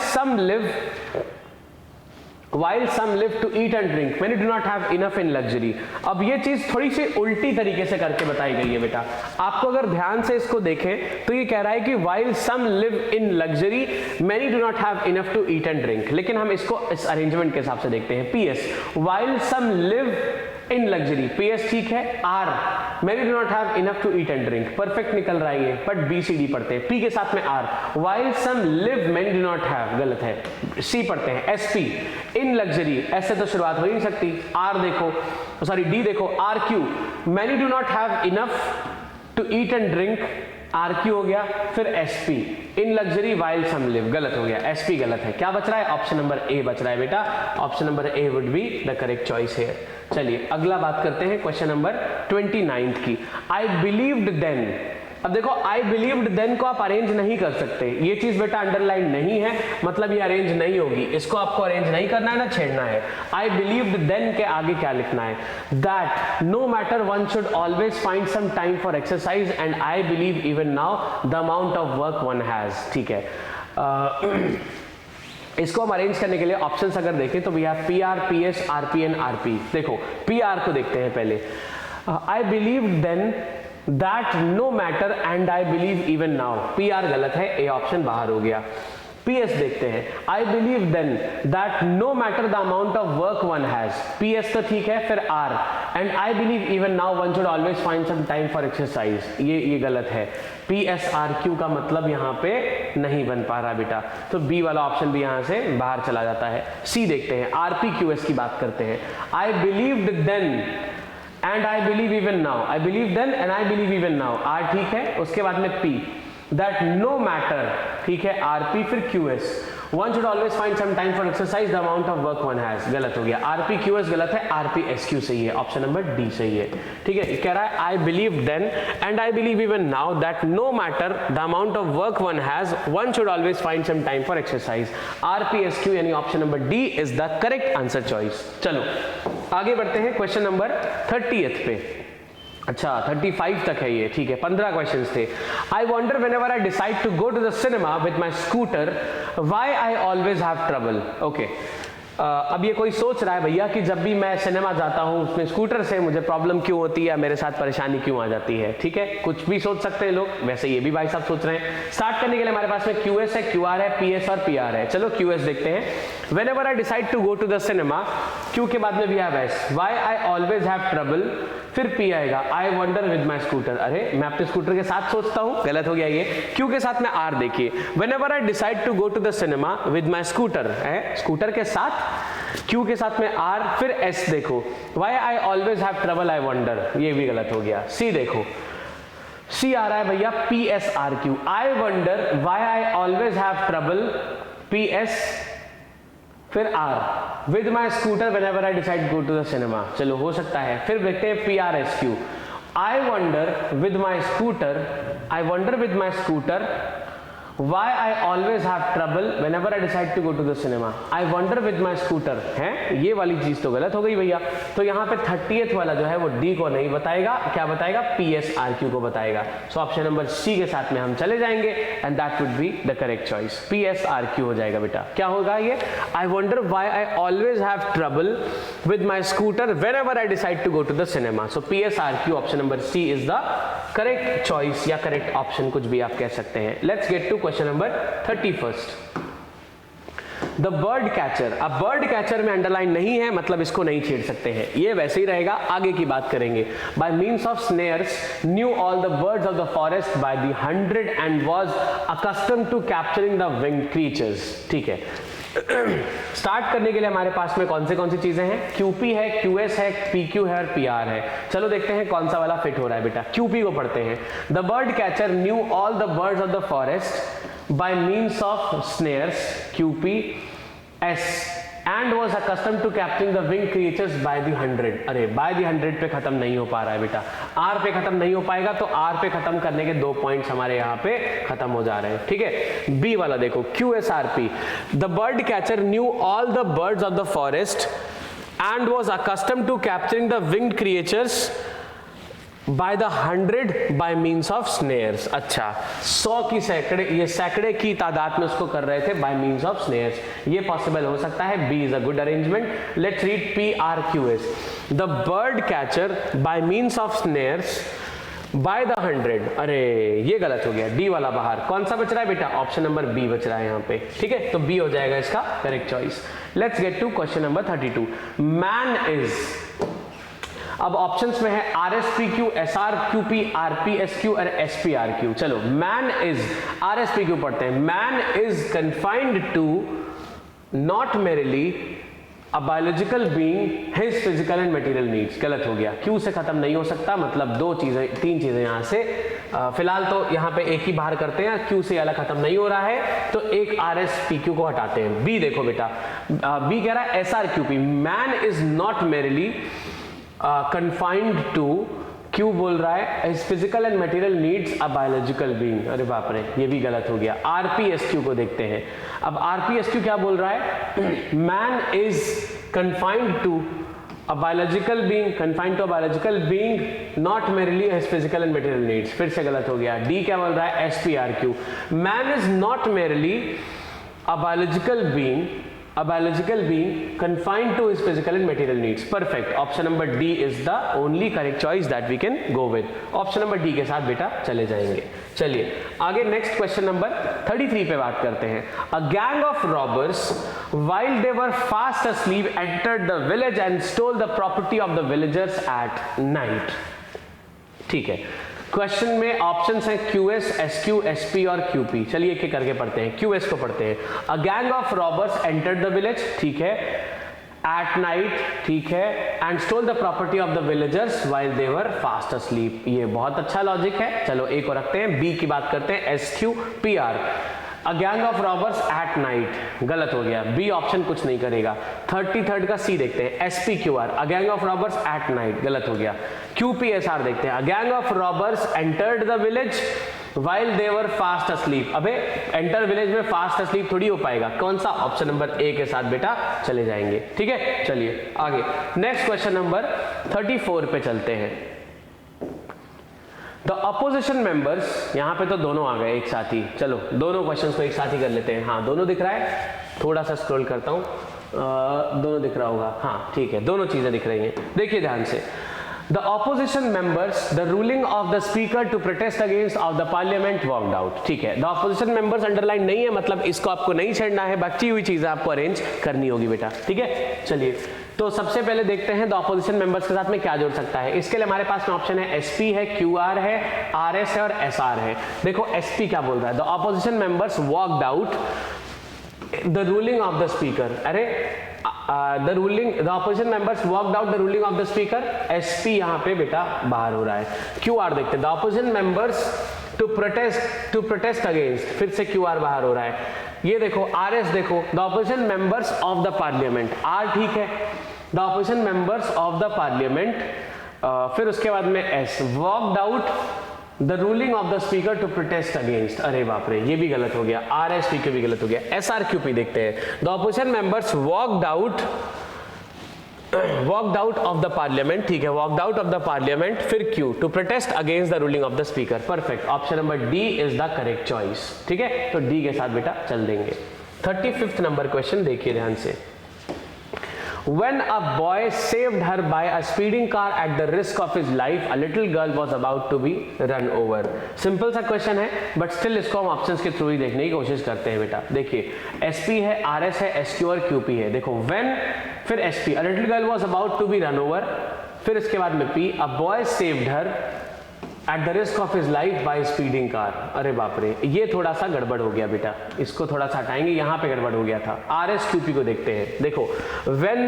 some live to eat and drink, many do not have enough in luxury। अब ये चीज थोड़ी सी उल्टी तरीके से करके बताई गई है बेटा। आपको अगर ध्यान से इसको देखें तो ये कह रहा है कि while some live in luxury, many do not have enough to eat and drink। लेकिन हम इसको इस अरेंजमेंट के हिसाब से देखते हैं। PS, while some live in luxury, PS ठीक है। R, many do not have enough to eat and drink, perfect निकल रहा है ये, बट BCD पढ़ते हैं। P के साथ में R, while some live, many do not have, गलत है। C पढ़ते हैं। SP, in luxury, ऐसे तो शुरुआत हो ही नहीं सकती। R देखो, D देखो, RQ, many do not have enough to eat and drink, RQ हो गया। फिर SP, इन लग्जरी वाइल सम लिव, गलत हो गया। SP गलत है। क्या बच रहा है? ऑप्शन नंबर A बच रहा है बेटा। Option number A would be the correct choice है। चलिए अगला बात करते हैं क्वेश्चन नंबर 29 की। I believed then. अब देखो आई बिलीव्ड देन को आप अरेंज नहीं कर सकते, ये चीज बेटा अंडरलाइन नहीं है, मतलब ये अरेंज नहीं होगी। इसको आपको अरेंज नहीं करना है ना छेड़ना है। आई बिलीव्ड देन के आगे क्या लिखना है? That no matter one should always find some time for exercise and I believe even now the amount of work one has. ठीक है, इसको हम अरेंज करने के लिए ऑप्शंस अगर देखें तो we have PR, PS, RP and RP। देखो PR को देखते हैं पहले। I believe then that no matter and I believe even now, PR गलत है, A ऑप्शन बाहर हो गया। PS देखते हैं, I believe then that no matter the amount of work one has, PS तो ठीक है, फिर R, and I believe even now one should always find some time for exercise, ये गलत है। PSRQ का मतलब यहाँ पे नहीं बन पा रहा बेटा, तो बी वाला ऑप्शन भी यहाँ से बाहर चला जाता है। सी देखते हैं, RPQS की बात करते हैं, I believed then and I believe even now, I believe then and I believe even now, R ठीक है, उसके बाद में P, दैट नो मैटर ठीक है, RP, फिर QS, one should always find some time for exercise the amount of work one has, गलत हो गया। RPQS गलत है, RPSQ सही है, ऑप्शन नंबर डी सही है। ठीक है, कह रहा है I believe then and I believe even now that no matter the amount of work one has, one should always find some time for exercise, RPSQ यानी option number D is the correct answer choice. चलो आगे बढ़ते हैं question number 30th पे। अच्छा 35 तक है ये, ठीक है, 15 क्वेश्चंस थे। I wonder whenever I decide to go to the cinema with my scooter why I always have trouble. Okay, अब ये कोई सोच रहा है भैया कि जब भी मैं सिनेमा जाता हूँ उसमें स्कूटर से मुझे प्रॉब्लम क्यों होती है, मेरे साथ परेशानी क्यों आ जाती है। ठीक है, कुछ भी सोच सकते हैं लोग, वैसे ये भी भाई साहब सोच रहे हैं। स्टार्ट करने के लिए हमारे पास में QS है, QR है, PS और PR है। चलो QS देखते हैं। Whenever I decide to go to the cinema, Q के बाद में भी है S, why I always have trouble, फिर P आएगा, I wonder with my scooter, अरे मैं अपने स्कूटर के साथ सोचता हूँ, गलत हो गया ये। Q के साथ में R देखिए, whenever I decide to go to the cinema with my scooter है, स्कूटर के साथ, Q के साथ में R, फिर S देखो, why I always have trouble I wonder, ये भी गलत हो गया। C देखो, C आ रहा है भैया PSRQ, I wonder why I always have trouble, PS फिर R, with my scooter whenever I decide go to the cinema, चलो हो सकता है। फिर देखते हैं PRSQ, I wonder with my scooter, I wonder with my scooter why I always have trouble whenever I decide to go to the cinema, I wonder with my scooter है, ये वाली चीज तो गलत हो गई भैया। तो यहाँ पे 30th वाला जो है वो D को नहीं बताएगा, क्या बताएगा, PSRQ को बताएगा। सो ऑप्शन नंबर C के साथ में हम चले जाएंगे and that would be the correct choice, PSRQ हो जाएगा बेटा। क्या होगा ये, I wonder why I always have trouble with my scooter whenever I decide to go to the cinema. So PSRQ option number C is the correct choice या correct option, कुछ भी आप कह सकते हैं। Let's get to question number 31। The bird catcher, अब bird catcher में underline नहीं है मतलब इसको नहीं छेड़ सकते हैं, ये वैसे ही रहेगा, आगे की बात करेंगे। By means of snares knew all the birds of the forest by the 100 and was accustomed to capturing the winged creatures. ठीक है, स्टार्ट करने के लिए हमारे पास में कौन सी चीजें हैं, QP है, QS है, PQ है और PR है। चलो देखते हैं कौन सा वाला फिट हो रहा है बेटा। QP को पढ़ते हैं, the bird catcher new all the birds of the forest bye means of snares, QP S, and was accustomed to capturing the winged creatures by the 100। अरे by the 100 पे खत्म नहीं हो पा रहा है बेटा, R पे खत्म नहीं हो पाएगा, तो R पे खत्म करने के 2 पॉइंट्स हमारे यहाँ पे खत्म हो जा रहे हैं। ठीक है, B वाला देखो, QSRP, the bird catcher new all the birds of the forest and was accustomed to capturing the winged creatures by the 100 by means of snares। अच्छा, 100 की सैकड़े, ये सैकड़े की तादाद में उसको कर रहे थे by means of snares, ये पॉसिबल हो सकता है। B is a good arrangement। Let's read PRQS, the bird catcher by means of snares by the 100। अरे ये गलत हो गया, D वाला बाहर, कौन सा बच रहा है बेटा, ऑप्शन नंबर B बच रहा है यहाँ पे। ठीक है, तो B हो जाएगा इसका correct choice. Let's get to question number 32। Man is, अब ऑप्शंस में है RSPQ, SRQP, RPSQ और SPRQ। चलो, मैन इज, RSPQ पढ़ते हैं, man is confined to not merely a biological being his physical and material needs, गलत हो गया, Q से खत्म नहीं हो सकता, मतलब 3 चीजें यहां से, फिलहाल तो यहां पे एक ही बाहर करते हैं, Q से वाला खत्म नहीं हो रहा है, तो एक RSPQ को हटाते हैं। B देखो बेटा, B कह रहा है SRQP, man is not merrily confined to, Q बोल रहा है his physical and material needs a biological being, अरे बाप रे ये भी गलत हो गया। RPSQ को देखते हैं, अब RPSQ क्या बोल रहा है, man is confined to a biological being, confined to a biological being not merely his physical and material needs, फिर से गलत हो गया। D क्या बोल रहा है, SPRQ, man is not merely a biological being confined to his physical and material needs। Perfect, option number D is the only correct choice that we can go with। option number D के साथ बेटा चले जाएंगे। चलिए आगे next question number 33 पे बात करते हैं। A gang of robbers while they were fast asleep entered the village and stole the property of the villagers at night। ठीक है, क्वेश्चन में ऑप्शंस हैं QS, SQ, SP और QP। चलिए एक एक करके पढ़ते हैं। QS को पढ़ते हैं। A gang of robbers entered the village, ठीक है, एट नाइट, ठीक है, and stole the property of the villagers while they were fast asleep. ये बहुत अच्छा लॉजिक है। चलो एक को रखते हैं। बी की बात करते हैं, SQ, PR। A gang of robbers at night, गलत हो गया, बी ऑप्शन कुछ नहीं करेगा। 33rd का सी देखते हैं, SPQR। A gang of robbers at night, गलत हो गया। QPSR देखते हैं। A gang of robbers entered the village while they were fast asleep। अबे एंटर विलेज में फास्ट asleep थोड़ी हो पाएगा। कौन सा? ऑप्शन नंबर ए के साथ बेटा चले जाएंगे। ठीक है, चलिए आगे नेक्स्ट क्वेश्चन नंबर 34 पे चलते हैं। द अपोजिशन मेंबर्स, यहां पे तो दोनों आ गए एक साथ ही। चलो दोनों क्वेश्चंस को एक साथ ही कर लेते हैं। हाँ दोनों दिख रहा है, थोड़ा सा स्क्रॉल करता हूं, दोनों दिख रहा होगा। हाँ ठीक है, दोनों चीजें दिख रही हैं। देखिए ध्यान से। The opposition members, the ruling of the speaker to protest against of the parliament walked out। ठीक है, the opposition members अंडरलाइन नहीं है, मतलब इसको आपको नहीं छेड़ना है, बची हुई चीजें आपको अरेंज करनी होगी बेटा। ठीक है, चलिए तो सबसे पहले देखते हैं the opposition members के साथ में क्या जुड़ सकता है। इसके लिए हमारे पास में ऑप्शन है SP है, QR है, RS है और SR है। देखो SP क्या बोल रहा है, the opposition members walked out the ruling of the speaker। अरे the opposition members walked out the ruling of the speaker। SP यहाँ पे बेटा बाहर हो रहा है। QR देखते हैं, the opposition members to protest against, फिर से QR बाहर हो रहा है। ये देखो RS देखो, the opposition members of the parliament, R ठीक है, the opposition members of the parliament, फिर उसके बाद में S, walked out the ruling of the speaker to protest against. अरे बाप रे, ये भी गलत हो गया। RSPQ भी गलत हो गया। SRQP देखते हैं। The opposition members walked out of the parliament, ठीक है, walked out of the parliament, फिर Q to protest against the ruling of the speaker. Perfect, option number D is the correct choice. ठीक है, तो D के साथ बेटा चल देंगे। 35th नंबर क्वेश्चन देखिए ध्यान से। When a boy saved her by a speeding car at the risk of his life, a little girl was about to be run over। Simple सा क्वेश्चन है, बट स्टिल इसको हम options के through ही देखने की कोशिश करते हैं बेटा। देखिए SP है, RS है, SQ और QP है। देखो when, फिर SP, a little girl was about to be run over, फिर इसके बाद में P, a boy saved her at the risk of his life by speeding car। अरे बाप रे, ये थोड़ा सा गड़बड़ हो गया बेटा, इसको थोड़ा सा हटाएंगे, यहाँ पे गड़बड़ हो गया था। RSQP को देखते हैं। देखो when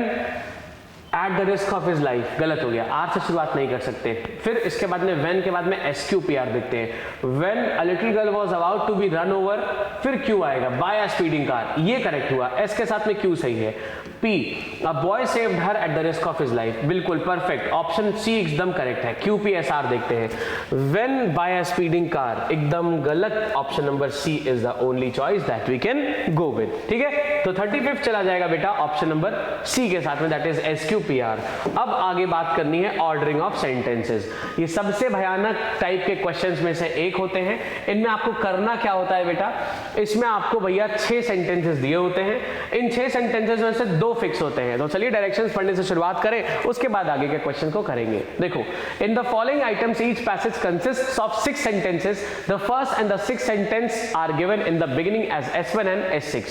at the risk of his life, गलत हो गया, R से शुरुआत नहीं कर सकते। फिर इसके बाद में when के बाद में SQPR देखते हैं। when a little girl was about to be run over, फिर Q आएगा, by a speeding car, ये करेक्ट हुआ। S के साथ में Q सही है। P, a boy saved her at the risk of his life, बिल्कुल परफेक्ट, ऑप्शन C एकदम करेक्ट है। QPSR देखते हैं। when by a speeding car, एकदम गलत, option number C is the only choice that we can go with। ठीक है, तो 35th चला जाएगा बेटा ऑप्शन नंबर C के साथ में, दैट इज SQPR। अब आगे बात करनी है ऑर्डरिंग ऑफ सेंटेंसेस। ये सबसे भयानक टाइप के क्वेश्चंस में से एक होते हैं। इनमें आपको करना क्या होता है बेटा, इसमें आपको भैया 6 सेंटेंसेस दिए होते हैं। इन 6 सेंटेंसेस में से 2 फिक्स होते हैं। तो चलिए डायरेक्शंस पढ़ने से शुरुआत करें, उसके बाद आगे के क्वेश्चन को करेंगे। देखो, in the following items each passage consists of 6 sentences. The first and the 6th sentence are given in the beginning as S1 and S6।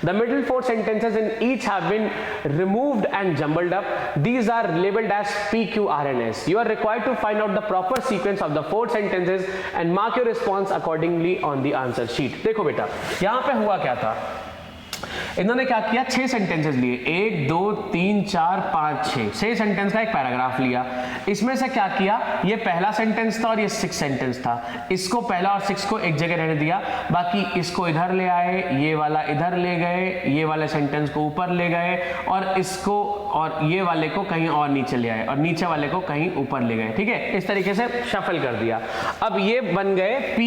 The middle 4 sentences in each have been removed and jumbled up. These are labeled as P, Q, R and S. You are required to find out the proper sequence of the 4 sentences and mark your response accordingly on the answer sheet। देखो बेटा, यहाँ पे हुआ क्या था, इन्होंने क्या किया, 6 सेंटेंसेस लिए, 1 2 3 4 5 6 सेंटेंस का एक पैराग्राफ लिया। इसमें से क्या किया, ये पहला सेंटेंस था और ये 6 सेंटेंस था, इसको पहला और 6 को एक जगह रहने दिया, बाकी इसको इधर ले आए, ये वाला इधर ले गए, ये वाले सेंटेंस को ऊपर ले गए, और इसको और ये वाले को कहीं और नीचे ले आए, और नीचे वाले को कहीं ऊपर ले गए। ठीक है, इस तरीके से शफल कर दिया। अब ये बन गए P,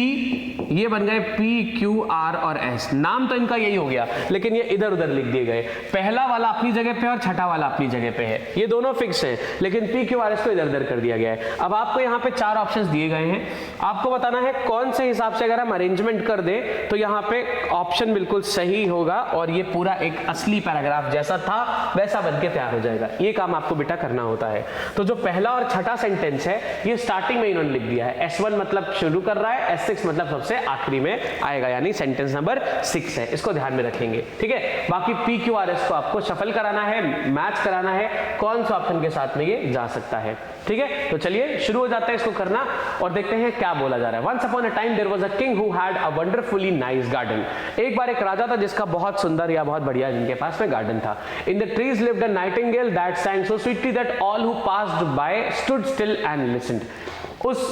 ये बन गए P, Q, R और S। नाम तो इनका यही हो गया, लेकिन लेकिन ये इधर उधर लिख दिए गए, पहला वाला अपनी जगह पे और छठा वाला अपनी जगह पे है, ये दोनों फिक्स है, लेकिन पी क्यू आर एस को इधर उधर कर दिया गया है। अब आपको यहाँ पे 4 ऑप्शंस दिए गए हैं, आपको बताना है कौन से हिसाब से अगर हम अरेंजमेंट कर दें तो यहाँ पे ऑप्शन बिल्कुल सही होगा और ये पूरा एक असली पैराग्राफ जैसा था वैसा बन के तैयार हो जाएगा। ये काम आपको बेटा करना होता है। तो जो पहला और छठा सेंटेंस है ये स्टार्टिंग में इन्होंने लिख दिया है, S1 मतलब शुरू कर रहा है, S6 मतलब सबसे आखिरी में आएगा, यानी सेंटेंस नंबर 6 है, इसको ध्यान में रखेंगे, ठीक है। बाकी पी क्यू आर एस को आपको शफल कराना है, मैच कराना है, कौन सा ऑप्शन के साथ में ये जा सकता है, ठीक है। तो चलिए शुरू हो जाता है इसको करना और देखते हैं क्या बोला जा रहा है। Once upon a time there was a king who had a wonderfully nice garden. एक बार एक राजा था जिसका बहुत सुंदर या बहुत बढ़िया जिनके पास में गार्डन था। In the trees lived a nightingale that sang so sweetly that all who passed by stood still and listened.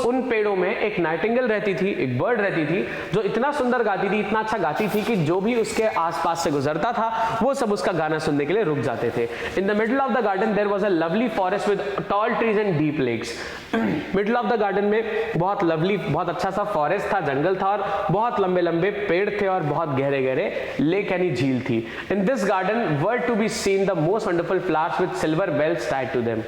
उन पेड़ों में एक नाइटिंगेल रहती थी, एक बर्ड रहती थी जो इतना सुंदर गाती थी, इतना अच्छा गाती थी कि जो भी उसके आसपास से गुजरता था वो सब उसका गाना सुनने के लिए रुक जाते थे। In the middle of the garden there was a lovely forest with tall trees and deep lakes. Middle of the garden में बहुत लवली, बहुत अच्छा सा फॉरेस्ट था, जंगल था और बहुत लंबे लंबे पेड़ थे और बहुत गहरे गहरे लेक यानी झील थी। In this garden were to be seen the most wonderful flowers with silver bells tied to them.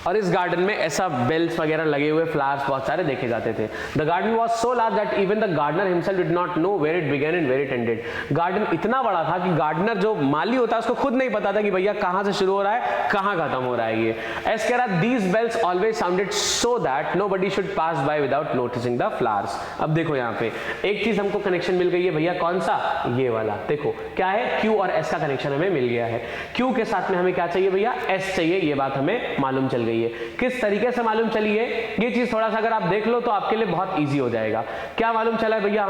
और इस गार्डन में ऐसा बेल्स वगैरह लगे हुए फ्लावर्स बहुत सारे देखे जाते थे। The garden was so large that even the gardener himself did not know where it began and where it ended. Garden इतना बड़ा था कि गार्डनर जो माली होता है उसको खुद नहीं पता था कि भैया कहाँ से शुरू हो रहा है कहाँ खत्म हो रहा है ये। ऐसे कह रहा these bells always sounded so that nobody should pass by without noticing the flowers. अब देखो यहाँ पे एक चीज हमको कनेक्शन मिल गई है भैया, कौन सा, ये वाला। देखो क्या है, क्यू और एस का कनेक्शन हमें मिल गया है। क्यू के साथ में हमें क्या चाहिए भैया, एस चाहिए, ये बात हमें मालूम चल गई है। किस तरीके से मालूम चली है ये चीज थोड़ा सा अगर आप देख लो तो आपके लिए बहुत इजी हो जाएगा। क्या मालूम चला है भैया,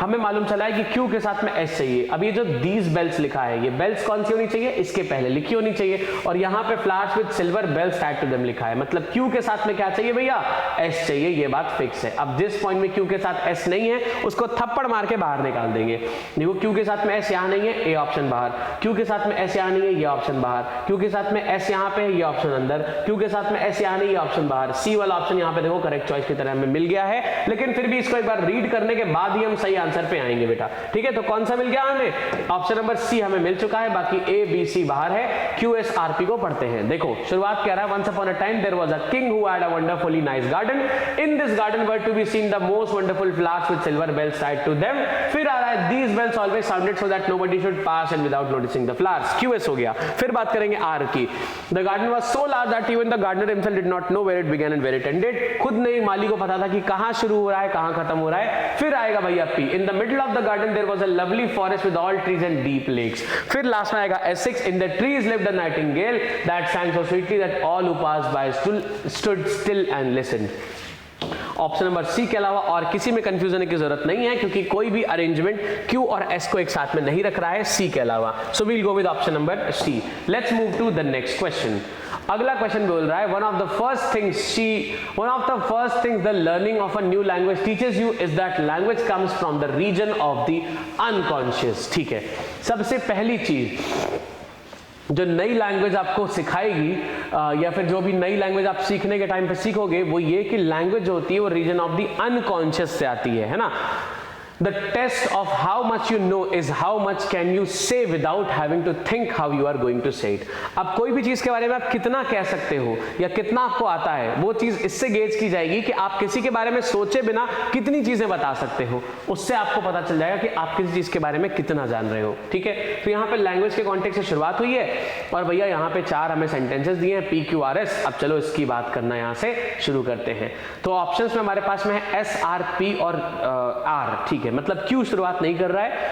हमें मालूम चला है कि क्यू के साथ में एस चाहिए। अब ये जो दीज बेल्स लिखा है, ये बेल्स कौन सी होनी चाहिए, इसके पहले लिखी होनी चाहिए, और यहाँ पे flowers with silver bells tied to them लिखा है, मतलब क्यू के साथ में क्या चाहिए भैया, एस चाहिए, ये बात फिक्स है। अब जिस पॉइंट में क्यू के साथ एस नहीं है उसको थप्पड़ मार के बाहर निकाल देंगे। देखो क्यू के साथ में एस यहाँ नहीं है, ए ऑप्शन बाहर, क्यू के साथ में एस यहाँ नहीं है, ये ऑप्शन बाहर, क्यू के साथ में एस यहाँ पे है, ये ऑप्शन अंदर, क्यू के साथ में एस यहाँ नहीं, ये ऑप्शन बाहर। सी वाला ऑप्शन यहाँ पे देखो करेक्ट चॉइस की तरह हमें मिल गया है, लेकिन फिर भी इसको एक बार रीड करने के बाद ही हम सही आंसर पे आएंगे बेटा, ठीक है। तो कौन सा मिल गया हमें, ऑप्शन नंबर सी हमें मिल चुका है, बाकी ए बी सी बाहर है। क्यू एस आर पी को पढ़ते हैं। देखो शुरुआत क्या रहा है, once upon a time there was a king who had a wonderfully nice garden. In this garden were to be seen the most wonderful flowers with silver bells tied to them. फिर आ रहा है these bells always sounded so that nobody should pass and without noticing the flowers. Q S हो गया। फिर बात करेंगे are की। The garden was so large that even the gardener himself did not know where it began and where it ended. खुद नहीं माली को पता था कि कहां शुरू हो रहा है कहां खत्म हो रहा है। फिर आएगा भैया P. In the middle of the garden there was a lovely forest with all trees and deep lakes. फिर लास्ट में आएगा S6. In the trees lived a nightingale that sang so sweetly that all who passed by stood still and listened. Option number C के अलावा और किसी में confusion होने की जरूरत नहीं है, क्योंकि कोई भी अरेंजमेंट क्यू और एस को एक साथ में नहीं रख रहा है सी के अलावा। So we'll go with option number C. Let's move to the next question. अगला क्वेश्चन बोल रहा है one of the first things the learning of a new language teaches you is that language comes from the region of the unconscious। ठीक है, सबसे पहली चीज जो नई लैंग्वेज आपको सिखाएगी या फिर जो भी नई लैंग्वेज आप सीखने के टाइम पे सीखोगे वो ये कि लैंग्वेज जो होती है वो रीजन ऑफ द अनकॉन्शियस से आती है ना। The test of how much you know is how much can you say without having to think how you are going to say it। अब कोई भी चीज के बारे में आप कितना कह सकते हो या कितना आपको आता है वो चीज इससे गेज की जाएगी कि आप किसी के बारे में सोचे बिना कितनी चीजें बता सकते हो। उससे आपको पता चल जाएगा कि आप किसी चीज के बारे में कितना जान रहे हो। ठीक है, तो यहाँ पे लैंग्वेज के कॉन्टेक्स्ट से शुरुआत हुई है और भैया यहाँ पे 4 हमें सेंटेंसेस दिए हैं पी क्यू आर एस। अब चलो इसकी बात करना यहाँ से शुरू करते हैं। तो ऑप्शंस में हमारे पास में है एस आर पी और आर। ठीक है, मतलब क्यू शुरुआत नहीं कर रहा है,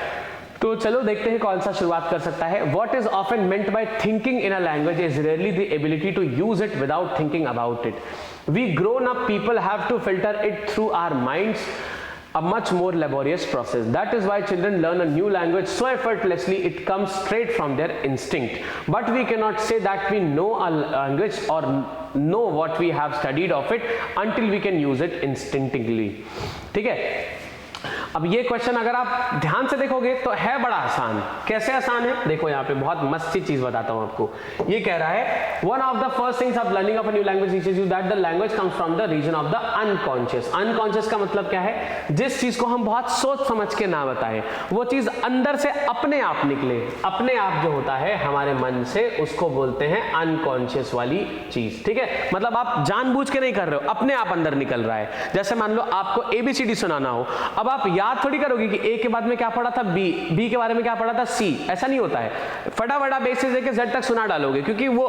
तो चलो देखते हैं कौन सा शुरुआत कर सकता है। What is often meant by thinking in a language is rarely the ability to use it without thinking about it. We grown up people have to filter it through our minds, a much more laborious process. That is why children learn a new language so effortlessly it comes straight from their instinct. But we cannot say that we know a language or know what we have studied of it until we can use it instinctively. ठीक है, अब ये question अगर आप ध्यान से देखोगे तो है बड़ा आसान। कैसे आसान है, देखो यहाँ पे बहुत मस्त सी चीज बताता हूँ आपको। ये कह रहा है one of the first things of learning of a new language teaches you that the language comes from the region of the unconscious. Unconscious का मतलब क्या है, जिस चीज को हम बहुत सोच समझ के ना बताएं, वो चीज अंदर से अपने आप निकले, अपने आप जो होता है हमारे मन से, उसको बोलते हैं अनकॉन्शियस वाली चीज। ठीक है, मतलब आप जानबूझ के नहीं कर रहे हो, अपने आप अंदर निकल रहा है। जैसे मान लो आपको ABCD सुनाना हो, अब आप याद थोड़ी करोगे कि A के बाद में क्या पढ़ा था B, B के बारे में क्या पढ़ा था C, ऐसा नहीं होता है। फटाफट आप A से लेकर Z तक सुना डालोगे क्योंकि वो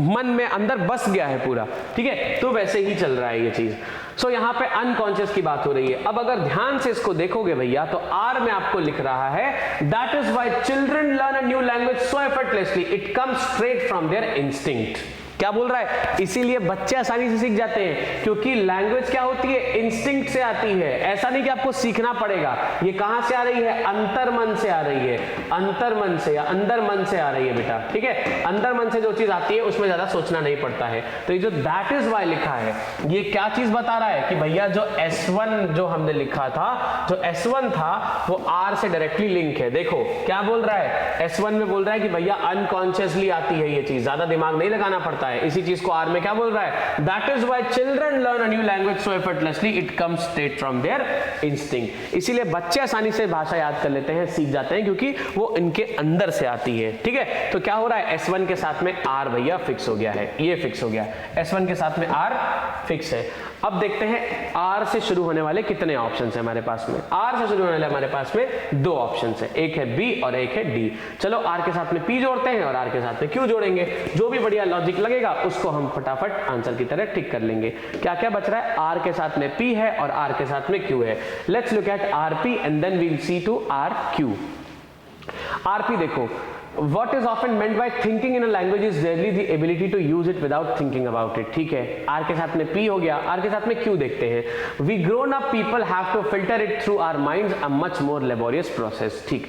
मन में अंदर बस गया है पूरा। ठीक है, तो वैसे ही चल रहा है ये चीज। सो यहाँ पे अनकॉन्शियस की बात हो रही है। अब अगर ध्यान से इसको देखोगे भैया तो R में आपको लिख रहा है that is why children learn a new language so effortlessly it comes straight from their instinct. क्या बोल रहा है, इसीलिए बच्चे आसानी से सीख जाते हैं क्योंकि लैंग्वेज क्या होती है, इंस्टिंक्ट से आती है। ऐसा नहीं कि आपको सीखना पड़ेगा। ये कहां से आ रही है, अंतर मन से आ रही है, अंतर मन से या अंदर मन से आ रही है बेटा। ठीक है, अंदर मन से जो चीज आती है उसमें ज्यादा सोचना नहीं पड़ता है। तो ये जो दैट इज व्हाई लिखा है, ये क्या चीज बता रहा है कि भैया जो S1 जो हमने लिखा था, जो S1 था वो R से डायरेक्टली लिंक है। देखो क्या बोल रहा है, S1 में बोल रहा है कि भैया अनकॉन्शियसली आती है ये चीज, ज्यादा दिमाग नहीं लगाना पड़ता है। इसी चीज को R में क्या बोल रहा है, that is why children learn a new language so effortlessly it comes straight from their instinct. इसीलिए बच्चे आसानी से भाषा याद कर लेते हैं, सीख जाते हैं क्योंकि वो इनके अंदर से आती है। ठीक है, तो क्या हो रहा है, S1 के साथ में R भैया फिक्स हो गया है, ये फिक्स हो गया, S1 के साथ में R फिक्स है। अब देखते हैं R से शुरू होने वाले कितने ऑप्शंस हैं हमारे पास में। R से शुरू होने वाले हमारे पास में 2 ऑप्शंस हैं, एक है B और एक है D। चलो R के साथ में P जोड़ते हैं और R के साथ में Q जोड़ेंगे। जो भी बढ़िया लॉजिक लगेगा उसको हम फटाफट आंसर की तरह टिक कर लेंगे। क्या क्या बच रहा है, R के साथ में P है और R के साथ में Q है। Let's look at RP and then we will see to RQ। RP देखो, What is often meant by thinking in a language is rarely the ability to use it without thinking about it। ठीक है, R के साथ में P हो गया, R के साथ में Q देखते हैं। We grown up people have to filter it through our minds, a much more laborious process। ठीक,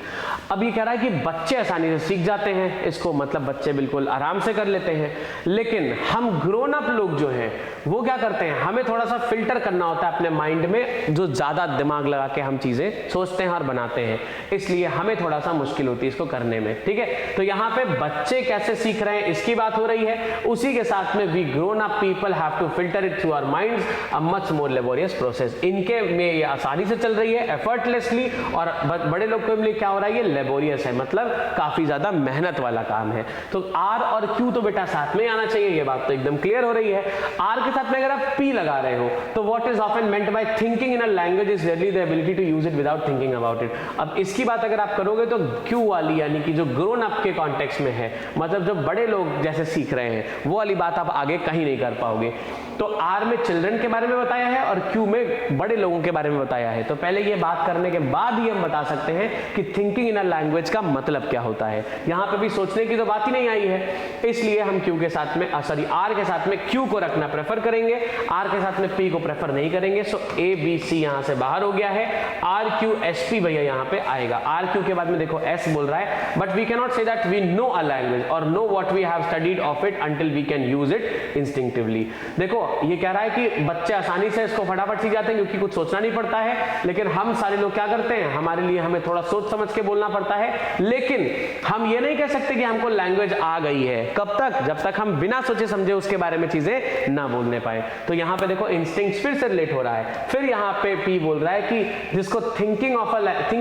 अब ये कह रहा है कि बच्चे आसानी से सीख जाते हैं इसको, मतलब बच्चे बिल्कुल आराम से कर लेते हैं, लेकिन हम ग्रोन अप लोग जो हैं वो क्या करते हैं, हमें थोड़ा सा फिल्टर करना होता है अपने माइंड में, जो ज्यादा दिमाग लगा के हम चीजें सोचते हैं और बनाते हैं, इसलिए हमें थोड़ा सा मुश्किल होती है इसको करने में। ठीक है, तो यहाँ पे बच्चे कैसे सीख रहे हैं इसकी बात हो रही है। उसी के साथ में we grown up people have to filter it through our minds, a much more laborious process. इनके में ये आसानी से चल रही है, एफर्टलेसली, और बड़े लोग के लिए क्या हो रहा है, ये लेबोरियस है, मतलब काफी ज्यादा मेहनत वाला काम है। तो R और Q तो बेटा साथ में आना चाहिए, ये बात तो एकदम क्लियर हो रही है। R के साथ में अगर आप P लगा रहे हो तो what is often meant by thinking in a language is rarely the ability to use it without thinking about it. अब इसकी बात अगर आप करोगे तो Q वाली, यानी कि जो ग्रोन अप के कॉन्टेक्स्ट में है, मतलब जो बड़े लोग जैसे सीख रहे हैं, वो वाली बात आप आगे कहीं नहीं कर पाओगे। तो R में चिल्ड्रन के बारे में बताया है और Q में बड़े लोगों के बारे में बताया है। तो पहले ये बात करने के बाद ही हम बता सकते हैं कि थिंकिंग इन अ लैंग्वेज का मतलब क्या होता है। यहाँ पे भी सोचने की तो बात ही नहीं आई है, इसलिए हम Q के साथ में R के साथ में Q को रखना प्रेफर करेंगे, R के साथ में P को प्रेफर नहीं करेंगे। सो A B C यहाँ से बाहर हो गया है, R Q S P भैया यहाँ पे आएगा। R Q के बाद में देखो S बोल रहा है, but we cannot say that we know a language और know what we have studied of it until we can use it instinctively. देखो ये कह रहा है कि बच्चे आसानी से इसको फटाफट सीख जाते हैं क्योंकि कुछ सोचना नहीं पड़ता है, लेकिन हम सारे लोग क्या करते हैं, हमारे लिए हमें थोड़ा सोच समझ के बोलना पड़ता है। लेकिन हम ये नहीं कह सकते कि हमको लैंग्वेज आ गई है, कब तक, जब तक हम बिना सोचे समझे उसके बारे में चीजें ना बोलने पाए। तो यहाँ पे देखो इंस्टिंक्ट फिर से रिलेट हो रहा है। फिर यहाँ पे P बोल रहा है कि जिसको थिंकिंग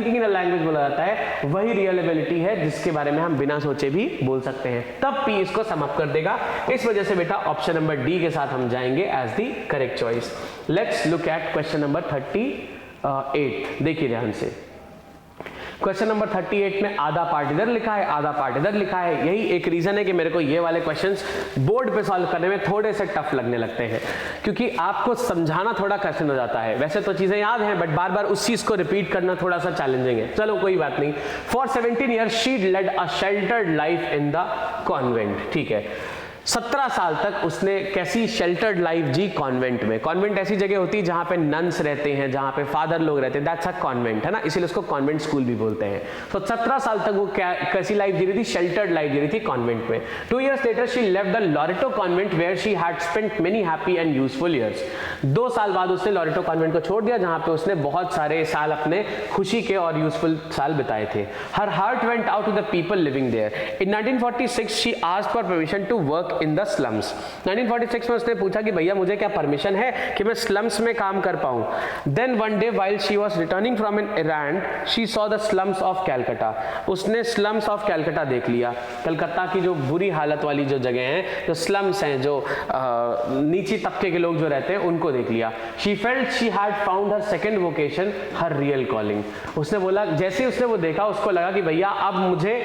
इन अ लैंग्वेज बोला जाता है, वही रियल एबिलिटी है जिसके बारे में हम बिना सोचे भी बोल सकते हैं। तब P इसको सम अप कर देगा। इस वजह से बेटा ऑप्शन नंबर D के साथ हम जाएंगे as the correct choice. Let's look at question number 38। देखिए ध्यान से, क्वेश्चन नंबर 38 में आधा पार्ट इधर लिखा है, आधा पार्ट इधर लिखा है। यही एक रीजन है कि मेरे को ये वाले क्वेश्चंस बोर्ड पे सॉल्व करने में थोड़े से टफ लगने लगते हैं, क्योंकि आपको समझाना थोड़ा कठिन हो जाता है। वैसे तो चीजें याद हैं, बट बार बार उस चीज को रिपीट करना थोड़ा सा चैलेंजिंग है। चलो कोई बात नहीं। For 17 years she led a sheltered life in the convent. ठीक है, 17 साल तक उसने कैसी शेल्टर्ड लाइफ जी, कॉन्वेंट में। कॉन्वेंट ऐसी जगह होती है जहां पे नन्स रहते हैं, जहां पे फादर लोग रहते हैं, दैट्स अ कॉन्वेंट, है ना, इसीलिए उसको कॉन्वेंट स्कूल भी बोलते हैं। तो 17 साल तक वो कैसी लाइफ जी रही थी, शेल्टर्ड लाइफ जी रही थी कॉन्वेंट में। 2 years later she left the Loreto convent where she had spent many happy and useful years। 2 साल बाद उसने लॉरेटो कॉन्वेंट को छोड़ दिया जहां पे उसने बहुत सारे साल अपने खुशी के और यूजफुल साल बिताए थे। Her heart went out to the people living there। In 1946 she asked for permission to work in the slums। 1946 में उसने पूछा कि भैया मुझे क्या परमिशन है कि मैं स्लम्स में काम कर पाऊं। Then one day while she was returning from an errand she saw the slums of Calcutta। उसने slums of Calcutta देख लिया, कलकत्ता की जो बुरी हालत वाली जो जगह हैं, जो स्लम्स हैं, जो नीची तबके के लोग जो रहते हैं, उनको देख लिया। She felt she had found her second vocation, her real calling। उसने बोला, जैसे उसने वो देखा उसको लगा कि भैया अब मुझे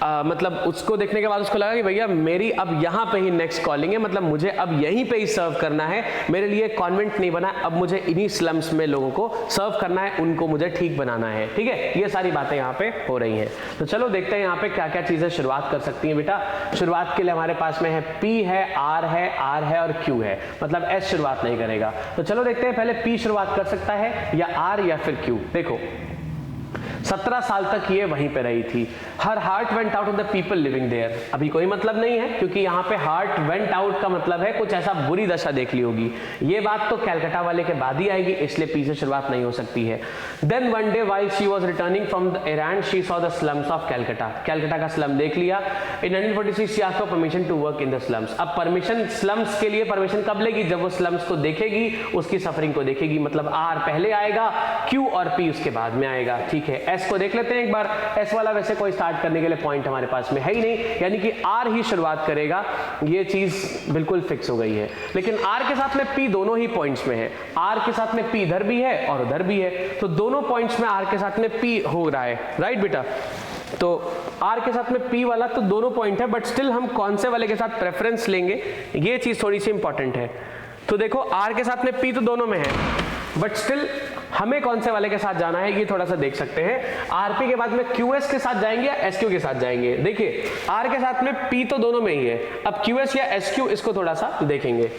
मतलब उसको देखने के बाद उसको लगा कि भैया मेरी अब यहाँ पे ही नेक्स्ट कॉलिंग है, मतलब मुझे अब यहीं पे ही सर्व करना है, मेरे लिए कॉन्वेंट नहीं बना, अब मुझे इन्हीं स्लम्स में लोगों को सर्व करना है, उनको मुझे ठीक बनाना है। ठीक है, ये सारी बातें यहाँ पे हो रही हैं। तो चलो देखते हैं यहाँ पे क्या क्या चीजें शुरुआत कर सकती हैं बेटा। शुरुआत के लिए हमारे पास में है P है, R है और Q है, मतलब S शुरुआत नहीं करेगा। तो चलो देखते हैं, पहले P शुरुआत कर सकता है या R या फिर Q। देखो 17 साल तक ये वहीं पे रही थी। Her heart went out of the people living there. अभी कोई मतलब नहीं है क्योंकि यहाँ पे हार्ट वेंट आउट का मतलब है कुछ ऐसा बुरी दशा देख ली होगी। ये बात तो कैलकाटा वाले के बाद ही आएगी, इसलिए पी से शुरुआत नहीं हो सकती है। Then one day while she was returning from the errand she saw the slums of Calcutta. Calcutta का स्लम देख लिया। In 1946 she asked for permission to work in the slums. अब परमिशन स्लम्स के लिए परमिशन कब लेगी? जब वो स्लम्स को देखेगी, उसकी सफरिंग को देखेगी, मतलब आर पहले आएगा, क्यू और पी उसके बाद में आएगा। ठीक है, एस को देख लेते हैं एक बार। एस वाला वैसे कोई स्टार्ट करने के लिए पॉइंट हमारे पास में है ही नहीं, यानी कि आर ही शुरुआत करेगा, ये चीज बिल्कुल फिक्स हो गई है। लेकिन आर के साथ में पी दोनों ही पॉइंट्स में है, आर के साथ में पी इधर भी है और उधर भी है, तो दोनों पॉइंट्स में आर के साथ में पी हो रहा है, राइट बेटा। तो आर के साथ में पी वाला तो दोनों पॉइंट है, बट स्टिल हम कौन से वाले के साथ प्रेफरेंस लेंगे, ये चीज थोड़ी सी इंपॉर्टेंट है। तो देखो आर के साथ में पी तो दोनों में है, बट स्टिल हमें कौन से वाले के साथ जाना है ये थोड़ा सा देख सकते हैं। आरपी के बाद में क्यूएस के साथ जाएंगे या एसक्यू के साथ जाएंगे। देखिए आर के साथ में पी तो दोनों में ही है, अब क्यूएस या एसक्यू इसको थोड़ा सा देखेंगे।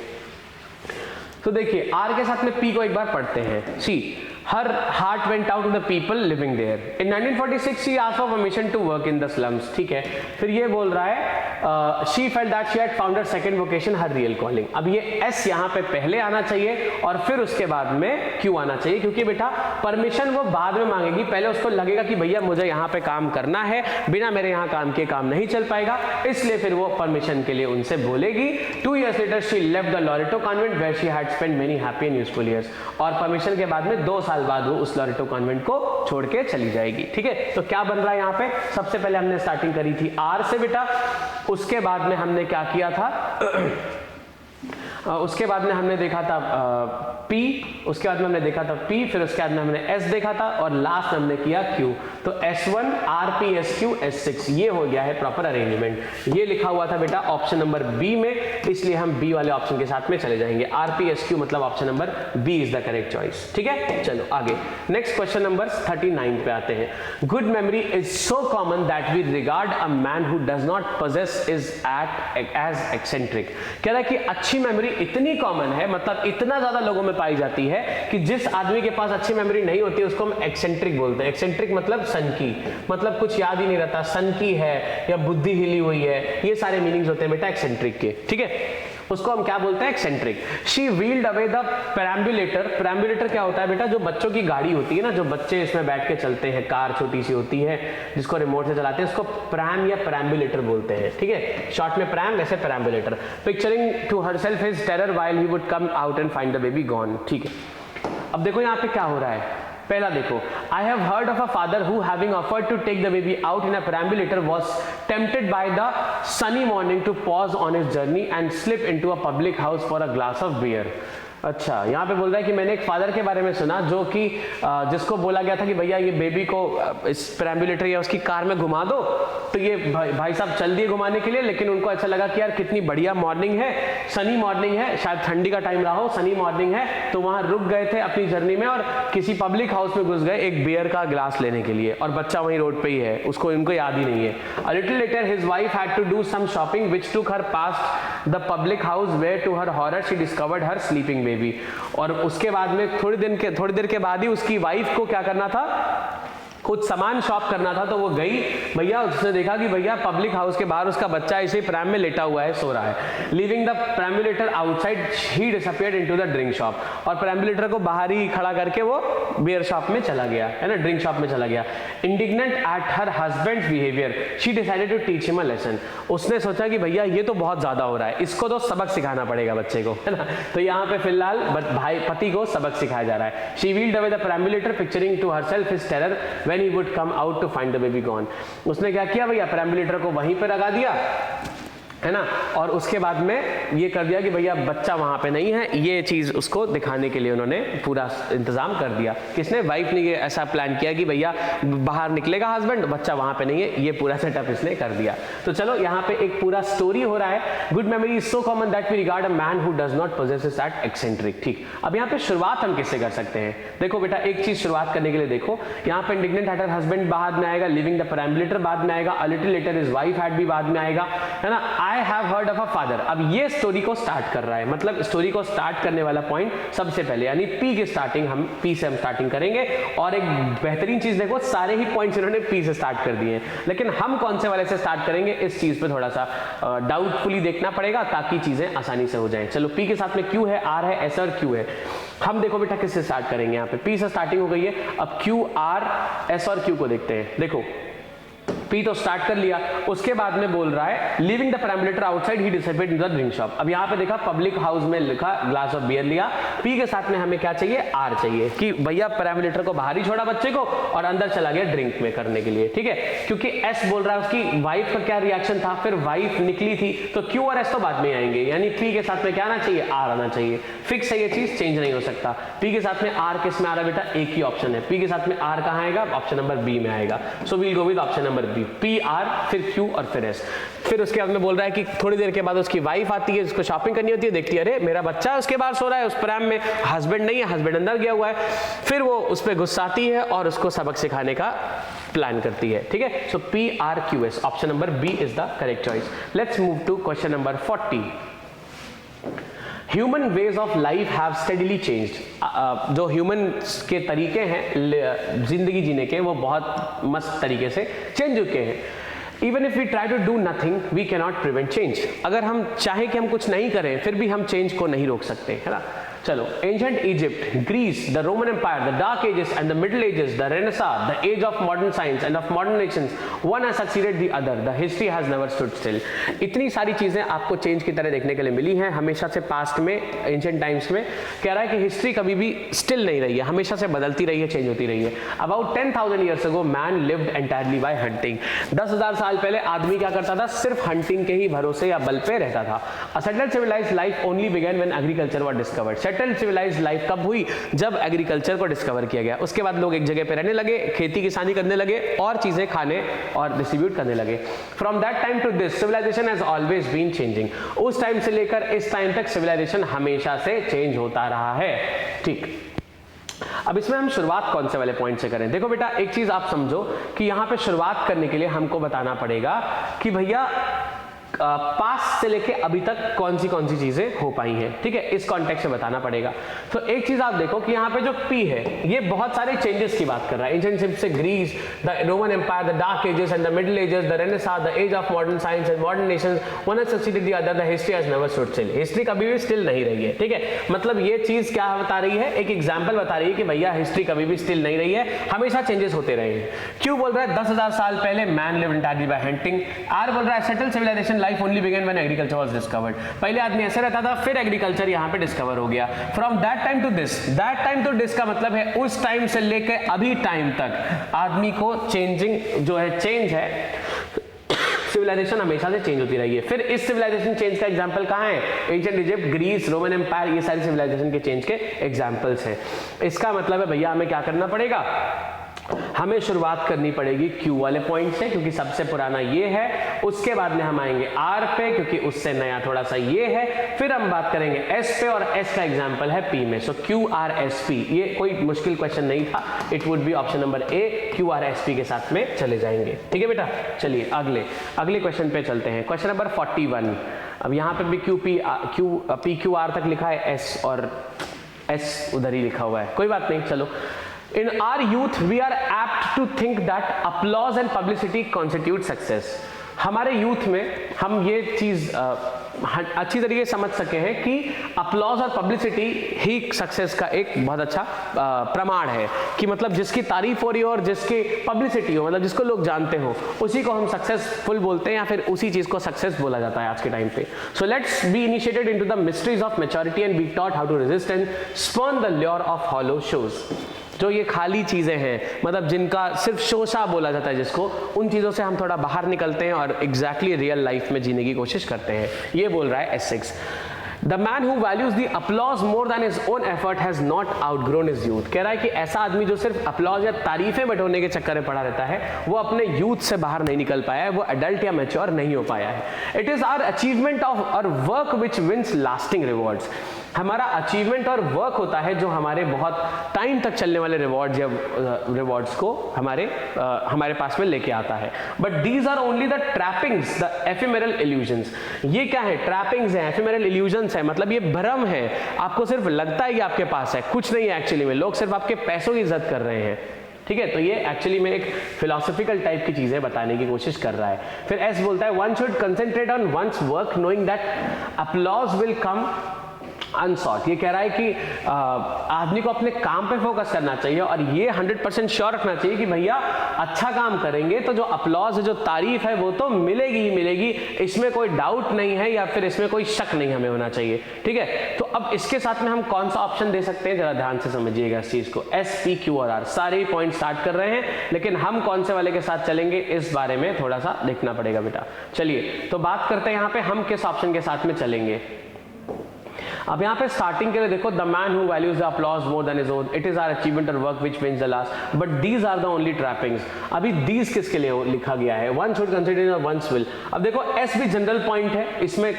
तो देखिए आर के साथ में पी को एक बार पढ़ते हैं। सी her heart went out to the people living there. In 1946 she asked for permission to work in the slums. ठीक है, फिर ये बोल रहा है she felt that she had found her second vocation, her real calling. अब ये S यहाँ पे पहले आना चाहिए और फिर उसके बाद में Q आना चाहिए, क्योंकि बेटा परमिशन वो बाद में मांगेगी, पहले उसको लगेगा कि भैया मुझे यहाँ पे काम करना है, बिना मेरे यहाँ काम के काम नहीं चल पाएगा, इसलिए फिर वो परमिशन के लिए उनसे बोलेगी। 2 years later she left the Loreto convent where she had spent many happy and useful years. और परमिशन के बाद में 2 साल बाद वो उस लॉरेटो कॉन्वेंट को छोड़ के चली जाएगी। ठीक है, तो क्या बन रहा है यहाँ पे? सबसे पहले हमने स्टार्टिंग करी थी आर से बेटा, उसके बाद में हमने क्या किया था उसके बाद में हमने देखा था P, उसके बाद में हमने देखा था P, फिर उसके बाद में हमने S देखा था और लास्ट में हमने किया Q। तो S1 RP SQ S6 ये हो गया है प्रॉपर अरेंजमेंट। ये लिखा हुआ था बेटा ऑप्शन नंबर B में, इसलिए हम B वाले ऑप्शन के साथ में चले जाएंगे। RP SQ मतलब option number B is the correct choice. ठीक है, चलो आगे नेक्स्ट क्वेश्चन नंबर 39 पे आते हैं। Good memory is so common that we regard a man who does not possess is as eccentric. कह रहा है कि अच्छी मेमोरी इतनी कॉमन है, मतलब इतना ज्यादा लोगों में पाई जाती है कि जिस आदमी के पास अच्छी मेमोरी नहीं होती उसको हम एक्सेंट्रिक बोलते हैं। एक्सेंट्रिक मतलब सनकी, मतलब कुछ याद ही नहीं रहता, सनकी है या बुद्धि हिली हुई है, ये सारे मीनिंग्स होते हैं बेटा एक्सेंट्रिक के। ठीक है, उसको हम क्या बोलते हैं? Eccentric. She wheeled away the perambulator. Perambulator क्या होता है बेटा? जो बच्चों की गाड़ी होती है ना, जो बच्चे इसमें बैठ के चलते हैं, कार छोटी सी होती है जिसको रिमोट से चलाते हैं, उसको प्रैम या पेराम्बुलेटर बोलते हैं। ठीक है, शॉर्ट में प्रैम, वैसे perambulator. Picturing to herself his terror while he would come out and find the baby gone. ठीक है, अब देखो यहाँ पे क्या हो रहा है। पहला देखो, I have heard of a father who having offered to take the baby out in a perambulator was tempted by the sunny morning to pause on his journey and slip into a public house for a glass of beer. अच्छा, यहाँ पे बोल रहा है कि मैंने एक father के बारे में सुना जो कि जिसको बोला गया था कि भैया ये बेबी को इस पेराम्बुलेटर या उसकी कार में घुमा दो, तो ये भाई साहब चल दिए घुमाने के लिए, लेकिन उनको ऐसा लगा कि यार कितनी बढ़िया मॉर्निंग है, सनी मॉर्निंग है, शायद ठंडी का टाइम रहा हो, सनी मॉर्निंग है, तो वहां रुक गए थे अपनी जर्नी में और किसी पब्लिक हाउस में घुस गए एक बियर का ग्लास लेने के लिए, और बच्चा वहीं रोड पे ही है, उसको उनको याद ही नहीं है। A little later his wife had to do some shopping which took her past the public house where to her horror she discovered her sleeping baby. और उसके बाद में थोड़ी देर के बाद ही उसकी वाइफ को क्या करना था, कुछ सामान शॉप करना था, तो वो गई भैया, उसने देखा कि भैया पब्लिक हाउस के बाहर उसका बच्चा ऐसे प्रैम में लेटा हुआ है, सो रहा है। Leaving the perambulator outside he disappeared into the drink shop, और प्रैम्बुलेटर को बाहर ही खड़ा करके वो बियर शॉप में चला गया, है ना, ड्रिंक शॉप में चला गया। Indignant at her husband's behaviour she decided to teach him a lesson. उसने सोचा कि भैया ये तो बहुत ज्यादा हो रहा है, इसको तो सबक सिखाना पड़ेगा बच्चे को, है ना। तो यहाँ पे फिलहाल भाई पति को सबक सिखाया जा रहा है। She wheeled away the perambulator picturing to herself his terror when he would come out to find the baby gone। उसने क्या किया भैया, प्रैम्बुलेटर को वहीं पे लगा दिया, है ना, और उसके बाद में ये कर दिया कि भैया बच्चा वहां पे नहीं है, ये चीज उसको दिखाने के लिए उन्होंने पूरा इंतजाम कर दिया। किसने, वाइफ ने ये ऐसा प्लान किया कि भैया बाहर निकलेगा हस्बैंड, बच्चा वहां पे नहीं है, ये पूरा सेटअप इसने कर दिया। तो चलो यहाँ पे एक पूरा स्टोरी हो रहा है। Good memory is so common that we regard a man who does not possesses that eccentric. ठीक, अब यहाँ पे शुरुआत हम किससे कर सकते हैं, देखो बेटा एक चीज शुरुआत करने के लिए देखो, यहाँ पे इंडिग्नेंट एट हर हस्बैंड बाद में आएगा, लिविंग द प्रैम्बुलेटर बाद में आएगा, अ little later his wife had भी बाद में आएगा, है ना। I have heard of a father, अब ये स्टोरी को स्टार्ट कर रहा है, मतलब स्टोरी को स्टार्ट करने वाला पॉइंट सबसे पहले, यानी पी की स्टार्टिंग, हम पी से हम स्टार्टिंग करेंगे। और एक बेहतरीन चीज देखो, सारे ही पॉइंट्स इन्होंने पी से स्टार्ट कर दिए हैं, लेकिन हम कौन से वाले से स्टार्ट करेंगे इस चीज पे थोड़ा सा डाउटफुली देखना पड़ेगा ताकि चीजें आसानी से हो जाएं। चलो पी के साथ में क्यू है, आर है, एस और क्यू है। हम देखो बेटा किससे स्टार्ट करेंगे, यहाँ पे पी से स्टार्टिंग हो गई है, अब क्यू आर एस और क्यू को देखते हैं। देखो पी तो स्टार्ट कर लिया, उसके बाद में बोल रहा है living the perambulator outside he disappeared in the drink shop. अब यहाँ पे देखा पब्लिक हाउस में लिखा ग्लास ऑफ बियर लिया, पी के साथ में हमें क्या चाहिए, आर चाहिए, कि भैया प्रैम्बुलेटर को बाहर ही छोड़ा बच्चे को और अंदर चला गया ड्रिंक में करने के लिए, ठीक है। क्योंकि एस बोल रहा है उसकी वाइफ का क्या रिएक्शन था, फिर वाइफ निकली थी, तो क्यू और एस तो बाद में आएंगे, यानी पी के साथ में क्या आना चाहिए, आर आना चाहिए। फिक्स है ये चीज, चेंज नहीं हो सकता। पी के साथ में आर किस में आ रहा है बेटा, एक ही ऑप्शन है, पी के साथ में आर कहाँ आएगा, ऑप्शन नंबर बी में आएगा। So we'll go with option number B, P R फिर क्यू और फिर एस। फिर उसके बाद में बोल रहा है कि थोड़ी देर के बाद उसकी वाइफ आती है, उसको शॉपिंग करनी होती है, देखती है अरे मेरा बच्चा उसके बाहर सो रहा है, उस प्रैम में हस्बैंड नहीं है, हस्बैंड अंदर गया हुआ है। फिर वो उस पर गुस्साती है और उसको सबक सिखाने का प्लान करती है, ठीक है। So P R Q S, option number B is the correct choice. Let's move to question number 40। Human ways of life have steadily changed. जो ह्यूमन के तरीके हैं जिंदगी जीने के, वो बहुत मस्त तरीके से चेंज हो चुके हैं। Even if we try to do nothing we can not prevent change. अगर हम चाहे कि हम कुछ नहीं करें फिर भी हम चेंज को नहीं रोक सकते, है ना। चलो, ancient Egypt, Greece, the Roman empire, the dark ages and the middle ages, the renaissance, the age of modern science and of modern nations, one has succeeded the other, the history has never stood still. इतनी सारी चीजें आपको change की तरह देखने के लिए मिली हैं हमेशा से पास्ट में, एंशिएंट टाइम्स में। कह रहा है कि हिस्ट्री कभी भी स्टिल नहीं रही है, हमेशा से बदलती रही है, चेंज होती रही है। About 10,000 years ago man lived entirely by hunting. 10,000 साल पहले आदमी क्या करता था, सिर्फ हंटिंग के ही भरोसे या बल पे रहता था। A settled civilised life only began when agriculture was discovered. Settled civilised life कब हुई, जब एग्रीकल्चर को डिस्कवर किया गया। उसके बाद लोग एक जगह पे रहने लगे, खेती किसानी करने लगे और चीजें खाने और डिस्ट्रीब्यूट करने लगे। From that time to this civilisation has always been changing. उस टाइम से लेकर इस टाइम तक सिविलाइजेशन हमेशा से चेंज होता रहा है, ठीक। अब इसमें हम शुरुआत कौन से वाले पॉइंट से करें। देखो बेटा एक चीज आप समझो कि यहां पे शुरुआत करने के लिए हमको बताना पड़ेगा कि भैया पास्ट से लेके अभी तक कौन सी चीजें हो पाई हैं, ठीक है। इस कॉन्टेक्स्ट से बताना पड़ेगा। तो एक चीज आप देखो कि यहाँ पे जो पी है ये बहुत सारे चेंजेस की बात कर रहा है। एंशिएंट से Greece, the Roman empire, the dark ages and the middle ages, the renaissance, the age of modern science and modern nations, one has succeeded the other, the history has never stood still. History कभी भी still नहीं रही है, ठीक है। मतलब ये चीज क्या बता रही है, एक एग्जांपल बता रही है कि भैया हिस्ट्री कभी भी स्टिल नहीं रही है, हमेशा चेंजेस होते रहे हैं। क्यों बोल रहा है 10,000 साल पहले man lived entirely by hunting. R बोल रहा है settled civilisation life only began when agriculture was discovered. पहले आदमी ऐसे रहता था, फिर एग्रीकल्चर यहाँ पे डिस्कवर हो गया। From that time to this, that time to this का मतलब है उस टाइम से लेकर अभी टाइम तक आदमी को चेंजिंग जो है, चेंज है सिविलाइजेशन हमेशा से चेंज होती रही है। फिर इस सिविलाइजेशन चेंज का एग्जांपल कहाँ है? Ancient Egypt, Greece, Roman empire, ये सारी सिविलाइजेशन के चेंज के एग्जांपल्स हैं। इसका मतलब है भैया हमें क्या करना पड़ेगा, हमें शुरुआत करनी पड़ेगी Q वाले पॉइंट से क्योंकि सबसे पुराना ये है, उसके बाद में हम आएंगे R पे क्योंकि उससे नया थोड़ा सा ये है, फिर हम बात करेंगे S पे और S का एग्जांपल है P में। सो QRSP, ये कोई मुश्किल क्वेश्चन नहीं था, it would be option number A, QRSP के साथ में चले जाएंगे। ठीक है बेटा, चलिए अगले क्वेश्चन पे चलते हैं। Question number 41। अब यहाँ पे भी PQR तक लिखा है, S और S उधर ही लिखा हुआ है, कोई बात नहीं, चलो। In our youth, we are apt to think that applause and publicity constitute success. हमारे यूथ में हम ये चीज अच्छी तरीके से समझ सके हैं कि अपलॉज और पब्लिसिटी ही सक्सेस का एक बहुत अच्छा प्रमाण है, कि मतलब जिसकी तारीफ हो रही हो और जिसकी पब्लिसिटी हो, मतलब जिसको लोग जानते हो, उसी को हम सक्सेसफुल बोलते हैं या फिर उसी चीज को सक्सेस बोला जाता है आज के टाइम पे। So let's be initiated into the mysteries of maturity and be taught how to resist and spurn the lure of hollow shows. जो ये खाली चीजें हैं, मतलब जिनका सिर्फ शोशा बोला जाता है जिसको, उन चीजों से हम थोड़ा बाहर निकलते हैं और एग्जैक्टली रियल लाइफ में जीने की कोशिश करते हैं। ये बोल रहा है S6। The man who values the applause more than his own effort has not outgrown his youth। कह रहा है कि ऐसा आदमी जो सिर्फ अपलॉज या तारीफें बटोरने के चक्कर में पड़ा रहता है, वो अपने यूथ से बाहर नहीं निकल पाया है, वो एडल्ट या मैच्योर नहीं हो पाया है। It is our achievement of our work which wins lasting rewards. हमारा अचीवमेंट और वर्क होता है जो हमारे बहुत टाइम तक चलने वाले रिवॉर्ड्स को हमारे पास में लेके आता है। But these are only the trappings, the ephemeral illusions. ये क्या है? ट्रैपिंग्स है, एफिमेरल इल्यूजन्स है, मतलब ये भ्रम है। आपको सिर्फ लगता है कि आपके पास है, कुछ नहीं है एक्चुअली में। लोग सिर्फ आपके पैसों की इज्जत कर रहे हैं। ठीक है, तो ये एक्चुअली में एक फिलोसॉफिकल टाइप की चीजें बताने की कोशिश कर रहा है। फिर एस बोलता है one should concentrate on one's work knowing that applause will come unsought. ये कह रहा है कि आदमी को अपने काम पे फोकस करना चाहिए और ये 100% श्योर रखना चाहिए कि भैया अच्छा काम करेंगे तो जो अपलॉज है, जो तारीफ है, वो तो मिलेगी ही मिलेगी, इसमें कोई डाउट नहीं है या फिर इसमें कोई शक नहीं हमें होना चाहिए। ठीक है, तो अब इसके साथ में हम कौन सा ऑप्शन दे सकते हैं, जरा ध्यान से समझिएगा इस चीज को। S, P, Q और R सारे पॉइंट स्टार्ट कर रहे हैं, लेकिन हम कौन से वाले के साथ चलेंगे इस बारे में थोड़ा सा देखना पड़ेगा बेटा। चलिए तो बात करते हैं यहाँ पे हम किस ऑप्शन के साथ में चलेंगे। अब यहाँ पे स्टार्टिंग के लिए देखो, the man who values the applause more than his own, it is our achievement और work which wins the last, but these are the only trappings. अभी दीज किसके लिए लिखा गया है? One should consider one's will. अब देखो S भी जनरल पॉइंट है, इसमें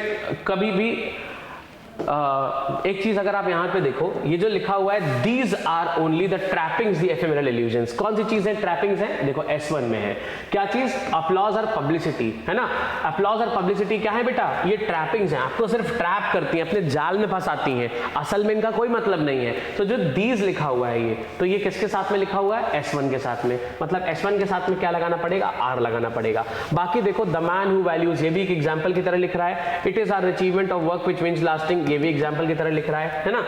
कभी भी एक चीज अगर आप यहां पे देखो, ये जो लिखा हुआ है these are only the trappings the ephemeral illusions. कौन सी चीज है ट्रैपिंग्स है? देखो S1 में है क्या चीज? अपलॉज और पब्लिसिटी, है ना। अपलॉज और पब्लिसिटी क्या है बेटा? ये ट्रैपिंग्स हैं, आपको सिर्फ ट्रैप करती हैं, अपने जाल में फंसाती हैं, असल में इनका कोई मतलब नहीं है। तो जो दीज लिखा हुआ है ये, तो ये किसके साथ में लिखा हुआ है? S1 के साथ में। मतलब S1 के साथ में क्या लगाना पड़ेगा? R लगाना पड़ेगा। बाकी देखो द मैन हु वैल्यूज, ये भी एक एग्जांपल की तरह लिख रहा है। It is our achievement of work which wins lasting, ये भी एग्जांपल की तरह लिख रहा है ना।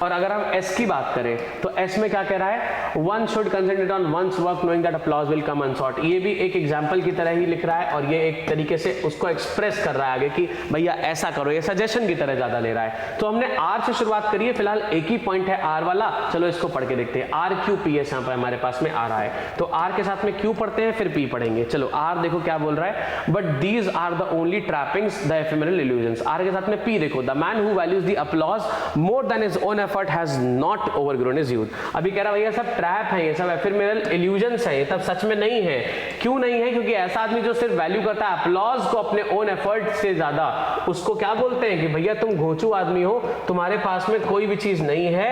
और अगर हम S की बात करें तो S में क्या कह रहा है? One should concentrate on one's work knowing that applause will come unsought. ये भी एक एग्जांपल की तरह ही लिख रहा है और ये एक तरीके से उसको एक्सप्रेस कर रहा है आगे कि भैया ऐसा करो, ये सजेशन की तरह ज्यादा ले रहा है। तो हमने R से शुरुआत करी है, फिलहाल एक ही पॉइंट है R वाला, चलो इसको पढ़ के देखते हैं। RQPS यहाँ पर हमारे पास में आ रहा है, तो R के साथ में Q पढ़ते हैं फिर P पढ़ेंगे। चलो R देखो क्या बोल रहा है, but these are the only trappings the ephemeral illusions. R के साथ में P देखो, the man who values the applause more than his own effort has not overgrown his youth. अभी कह रहा भैया सब ट्रैप है, ये सब एफिमेरल इल्यूजन्स है, ये सब सच में नहीं है। क्यों नहीं है? क्योंकि ऐसा आदमी जो सिर्फ वैल्यू करता है अपलॉज को अपने ओन एफर्ट से ज्यादा, उसको क्या बोलते हैं कि भैया तुम घोंचू आदमी हो, तुम्हारे पास में कोई भी चीज नहीं है,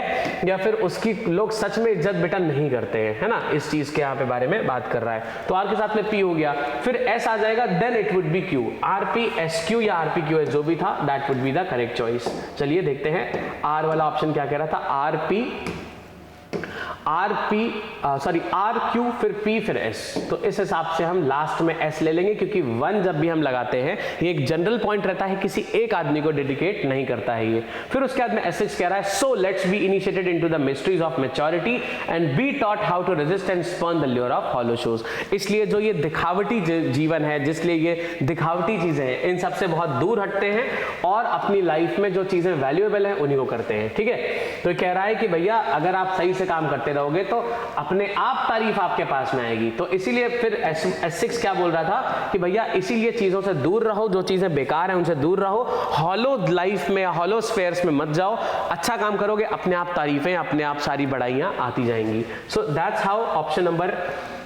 या फिर उसकी लोग सच में इज्जत बेटा नहीं करते हैं, है ना। इस चीज के यहाँ पे बारे में बात कर रहा है। तो R के साथ में P हो गया, फिर S आ जाएगा, then it would be Q। RPSQ या RPQS जो भी था, that would be the correct choice. चलिए देखते हैं R वाला ऑप्शन क्या कह रहा था। RQ फिर P फिर S। तो इस हिसाब से हम लास्ट में S ले लेंगे, क्योंकि 1 जब भी हम लगाते हैं ये एक जनरल पॉइंट रहता है, किसी एक आदमी को डेडिकेट नहीं करता है ये। फिर उसके बाद में S6 कह रहा है, so let's be initiated into the mysteries of maturity and be taught how to resist and spurn the lure of hollow shows. इसलिए जो ये दिखावटी जीवन है, जिसलिए ये दिखावटी चीजें हैं, इन सबसे बहुत दूर हटते हैं और अपनी लाइफ में जो चीजें वैल्यूएबल हैं उन्हीं को करते हैं। ठीक है, तो कह रहा है कि भैया अगर आप सही से काम करते पढ़ते रहोगे तो अपने आप तारीफ आपके पास में आएगी। तो इसीलिए फिर S6 क्या बोल रहा था कि भैया इसीलिए चीजों से दूर रहो, जो चीजें बेकार हैं उनसे दूर रहो, हॉलो लाइफ में, हॉलो स्फेयर्स में मत जाओ, अच्छा काम करोगे अपने आप तारीफें, अपने आप सारी बड़ाइयां आती जाएंगी। So that's how option number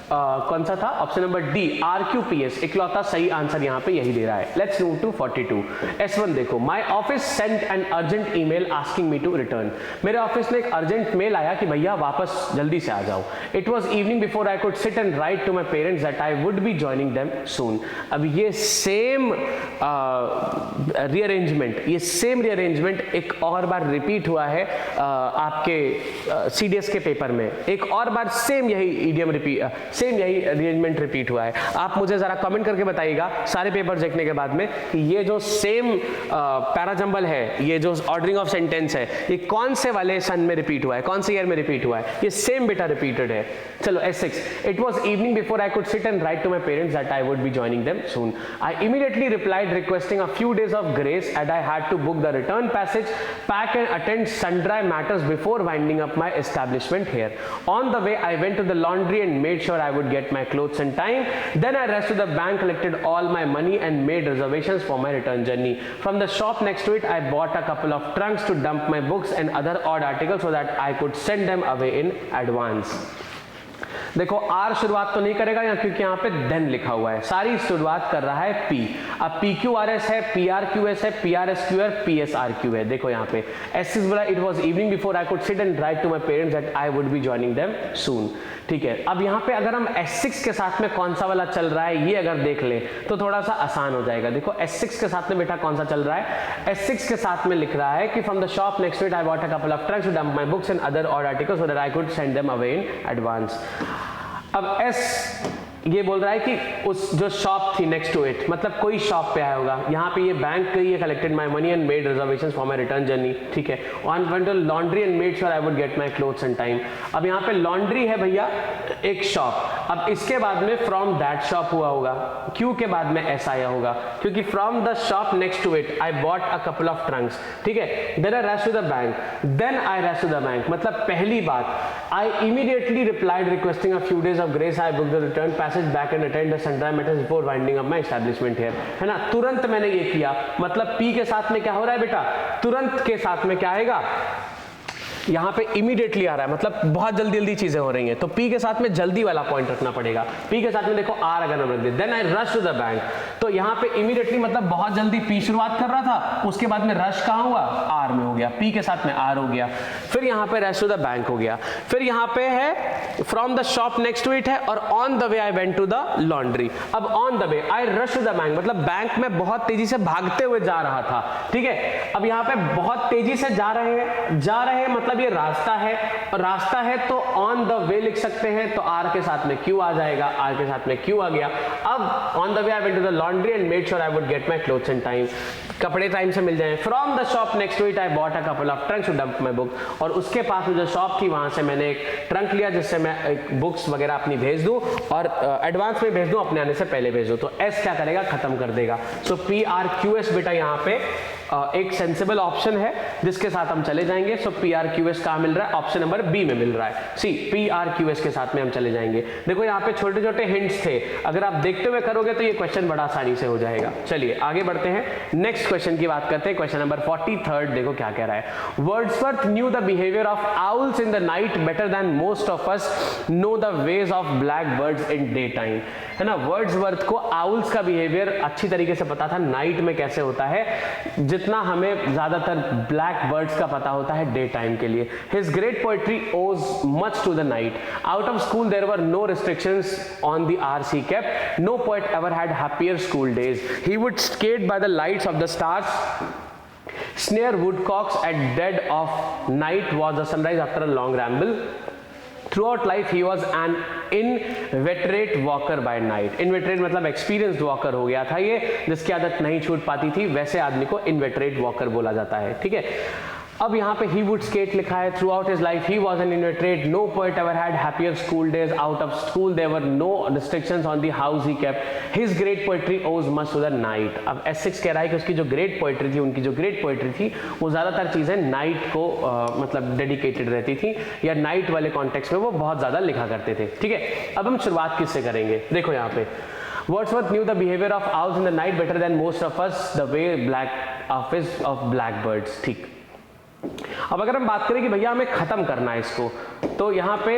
कौन सा था, ऑप्शन नंबर डी RQPS इकलौता सही आंसर यहाँ पे यही दे रहा है। Let's move to 42। S1 देखो, my office sent an urgent email asking me to return. मेरे ऑफिस में एक अर्जेंट मेल आया कि भैया वापस जल्दी से आ जाओ। It was evening before I could sit and write to my parents that I would be joining them soon. अब ये सेम रीअरेंजमेंट एक और बार रिपीट हुआ है आपके CDS के पेपर में, एक और बार सेम यही इडियम सेम यही अरेंजमेंट रिपीट हुआ है। आप मुझे जरा कमेंट करके बताइएगा सारे पेपर देखने के बाद में कि ये जो सेम पैराजंबल है, ये जो ऑर्डरिंग ऑफ सेंटेंस है, ये कौन से वाले सन में रिपीट हुआ है, कौन से ईयर में रिपीट हुआ है, ये सेम बेटा रिपीटेड है। चलो S6, it was evening before I could sit and write to my parents that I would be joining them soon. I immediately replied requesting a few days of grace and I had to book the return passage, pack and attend sundry matters before winding up my establishment here. On the way I went to the laundry and made sure I would get my clothes in time. Then I rushed to the bank, collected all my money and made reservations for my return journey. From the shop next to it I bought a couple of trunks to dump my books and other odd articles so that I could send them away in advance. देखो R शुरुआत तो नहीं करेगा यहाँ, क्योंकि यहाँ पे then लिखा हुआ है, सारी शुरुआत कर रहा है P। अब PQRS है, PRQS है, PRSQ, PSRQ है। देखो यहाँ पे S6 बोला it was evening before I could sit and write to my parents that I would be joining them soon. ठीक है, अब यहाँ पे अगर हम S6 के साथ में कौन सा वाला चल रहा है ये अगर देख ले तो थोड़ा सा आसान हो जाएगा। देखो S6 के साथ में बेटा कौन सा चल रहा है, S6 के साथ में लिख रहा है कि from the shop next to it I bought a couple of trunks to dump my books and other odd articles so that I could send them away in advance. अब S ये बोल रहा है कि उस जो शॉप थी next to it, मतलब कोई शॉप पे आया होगा, यहाँ पे ये बैंक गई है, collected my money and made reservations for my return journey. ठीक है, on went to laundry and made sure I would get my clothes in time. अब यहाँ पे लॉन्ड्री है भैया एक शॉप, अब इसके बाद में फ्रॉम दैट शॉप हुआ होगा, क्यू के बाद में S आया होगा, क्योंकि from the shop next to it I bought a couple of trunks. ठीक है, then I rush to the bank, then I rush to the bank, मतलब पहली बात I immediately replied requesting a few days of grace, I book the return passage back and attend sundry matters before winding up my establishment here, है ना, तुरंत मैंने ये किया, मतलब P के साथ में क्या हो रहा है बेटा, तुरंत के साथ में क्या आएगा, यहाँ पे इमीडिएटली आ रहा है, मतलब बहुत जल्दी जल्दी चीजें हो रही हैं, तो P के साथ में जल्दी वाला पॉइंट रखना पड़ेगा। P के साथ में देखो R अगर हम रख दे, then I rush to the bank, तो यहाँ पे इमीडिएटली मतलब बहुत जल्दी P शुरुआत कर रहा था, उसके बाद में रश कहाँ हुआ, R में हो गया, P के साथ में R हो गया, फिर यहाँ पे रश टू द बैंक हो गया, फिर यहाँ पे है from the shop next to it है, और on the way I went to the laundry. अब on the way I rush to the bank, मतलब बैंक में बहुत तेजी से भागते हुए जा रहा था। ठीक है, अब यहाँ पे बहुत तेजी से जा रहे हैं मतलब ये रास्ता है, और रास्ता है तो ऑन द वे लिख सकते हैं, तो R के साथ में Q आ जाएगा, R के साथ में Q आ गया। अब on the way I went to the laundry and made sure I would get my clothes in time, कपड़े टाइम से मिल जाएं। From the shop next to it I bought a couple of trunks to dump my book, और उसके पास में जो shop थी वहां से मैंने एक ट्रंक लिया जिससे मैं एक बुक्स वगैरह अपनी भेज दूं, और एडवांस में भेज दूं, अपने आने से पहले भेज दूं। तो S क्या करेगा, खत्म कर देगा। सो PRQS बेटा यहाँ पे एक सेंसिबल ऑप्शन है जिसके साथ हम चले जाएंगे। सो PRQS कहाँ मिल रहा है, ऑप्शन नंबर बी में मिल रहा है, सी PRQS के साथ में हम चले जाएंगे। देखो यहाँ पे छोटे छोटे हिंट्स थे, अगर आप देखते हुए करोगे तो ये क्वेश्चन बड़ा आसानी से हो जाएगा। चलिए आगे बढ़ते हैं, नेक्स्ट क्वेश्चन की बात करते हैं, क्वेश्चन नंबर 43। देखो क्या कह रहा है, Wordsworth new the behaviour of owls in the night better than most of us know the ways of black birds in day time, है ना। वर्ड्सवर्थ को आउल्स का बिहेवियर अच्छी तरीके से पता था नाइट में कैसे होता है, जितना हमें ज्यादातर ब्लैक बर्ड्स का पता होता है डे टाइम के लिए। His great poetry owes much to the night. Out of school there were no restrictions on the hours he kept. No poet ever had happier school days. He would skate by the lights of the stars, snare woodcocks at dead of night, was the sunrise after a long ramble. Throughout life he was an inveterate walker by night. Inveterate मतलब experienced walker हो गया था ये, जिसकी आदत नहीं छूट पाती थी, वैसे आदमी को inveterate walker बोला जाता है। ठीक है, अब यहाँ पे he would skate लिखा है, throughout his life he was an illiterate, no poet ever had happier school days, out of school there were no restrictions on the house he kept, his great poetry owes much to the night। अब S6 कह रहा है कि उसकी जो great poetry थी, उनकी जो ग्रेट पोएट्री थी वो ज़्यादातर चीज़ें नाइट को मतलब डेडिकेटेड रहती थी, या नाइट वाले कॉन्टेक्स्ट में वो बहुत ज़्यादा लिखा करते थे। ठीक है, अब हम शुरुआत किससे करेंगे, देखो यहाँ पे Wordsworth knew the behavior of owls in the night better than most of us, the way of blackbirds। ठीक, अब अगर हम बात करें कि भैया हमें खत्म करना है इसको, तो यहाँ पे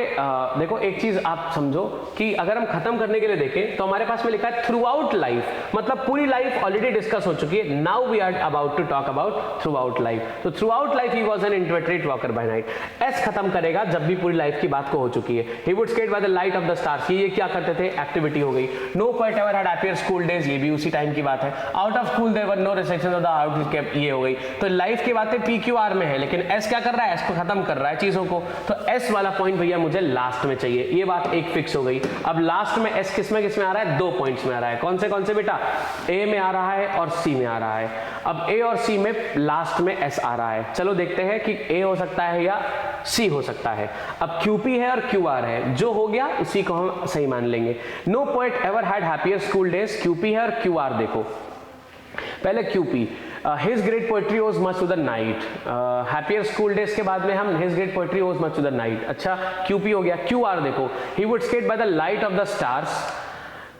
देखो एक चीज आप समझो कि अगर हम खत्म करने के लिए देखें तो हमारे पास में लिखा है थ्रू आउट लाइफ, मतलब पूरी लाइफ ऑलरेडी डिस्कस हो चुकी है। Now we are about to talk about throughout life. तो throughout life he was an inveterate walker by night. S खत्म करेगा जब भी पूरी लाइफ की बात को हो चुकी है। He would skate by the light of the stars, ये क्या करते थे, एक्टिविटी हो गई। No poet ever had happier school days, ये भी उसी टाइम की बात है। Out of school there were no restrictions of the out kept, ये हो गई। तो लाइफ की बातें पी क्यू आर में है, लेकिन एस क्या कर रहा है, एस को खत्म कर रहा है चीजों को। तो एस वाला पॉइंट भैया मुझे लास्ट में चाहिए, ये बात एक फिक्स हो गई। अब लास्ट में एस किस में आ रहा है, दो पॉइंट्स में आ रहा है। कौन से बेटा, ए में आ रहा है और सी में आ रहा है। अब ए और सी में लास्ट में एस आ रहा है। चलो देखते हैं कि ए हो सकता है या सी हो सकता है। अब क्यूपी है और क्यूआर है, जो हो गया उसी को हम सही मान लेंगे। No poet ever had happier school days, Q P है और क्यूआर। देखो पहले Q P, his great poetry owes much to the night. Happier school days के बाद में हम his great poetry owes much to the night. अच्छा क्यूपी हो गया। क्यूआर देखो, he would skate by the light of the stars,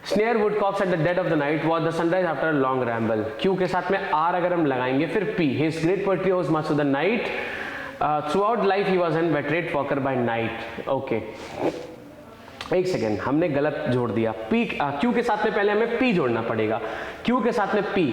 snare woodcocks at the dead of the night was the sunrise after a long ramble। Q के साथ में are अगर हम लगाएंगे, फिर P, his great poetry was much to the night, throughout life he was an inveterate walker by night। Okay एक second, हमने गलत जोड़ दिया। पी क्यू के साथ में पहले हमें पी जोड़ना पड़ेगा। क्यू के साथ में P,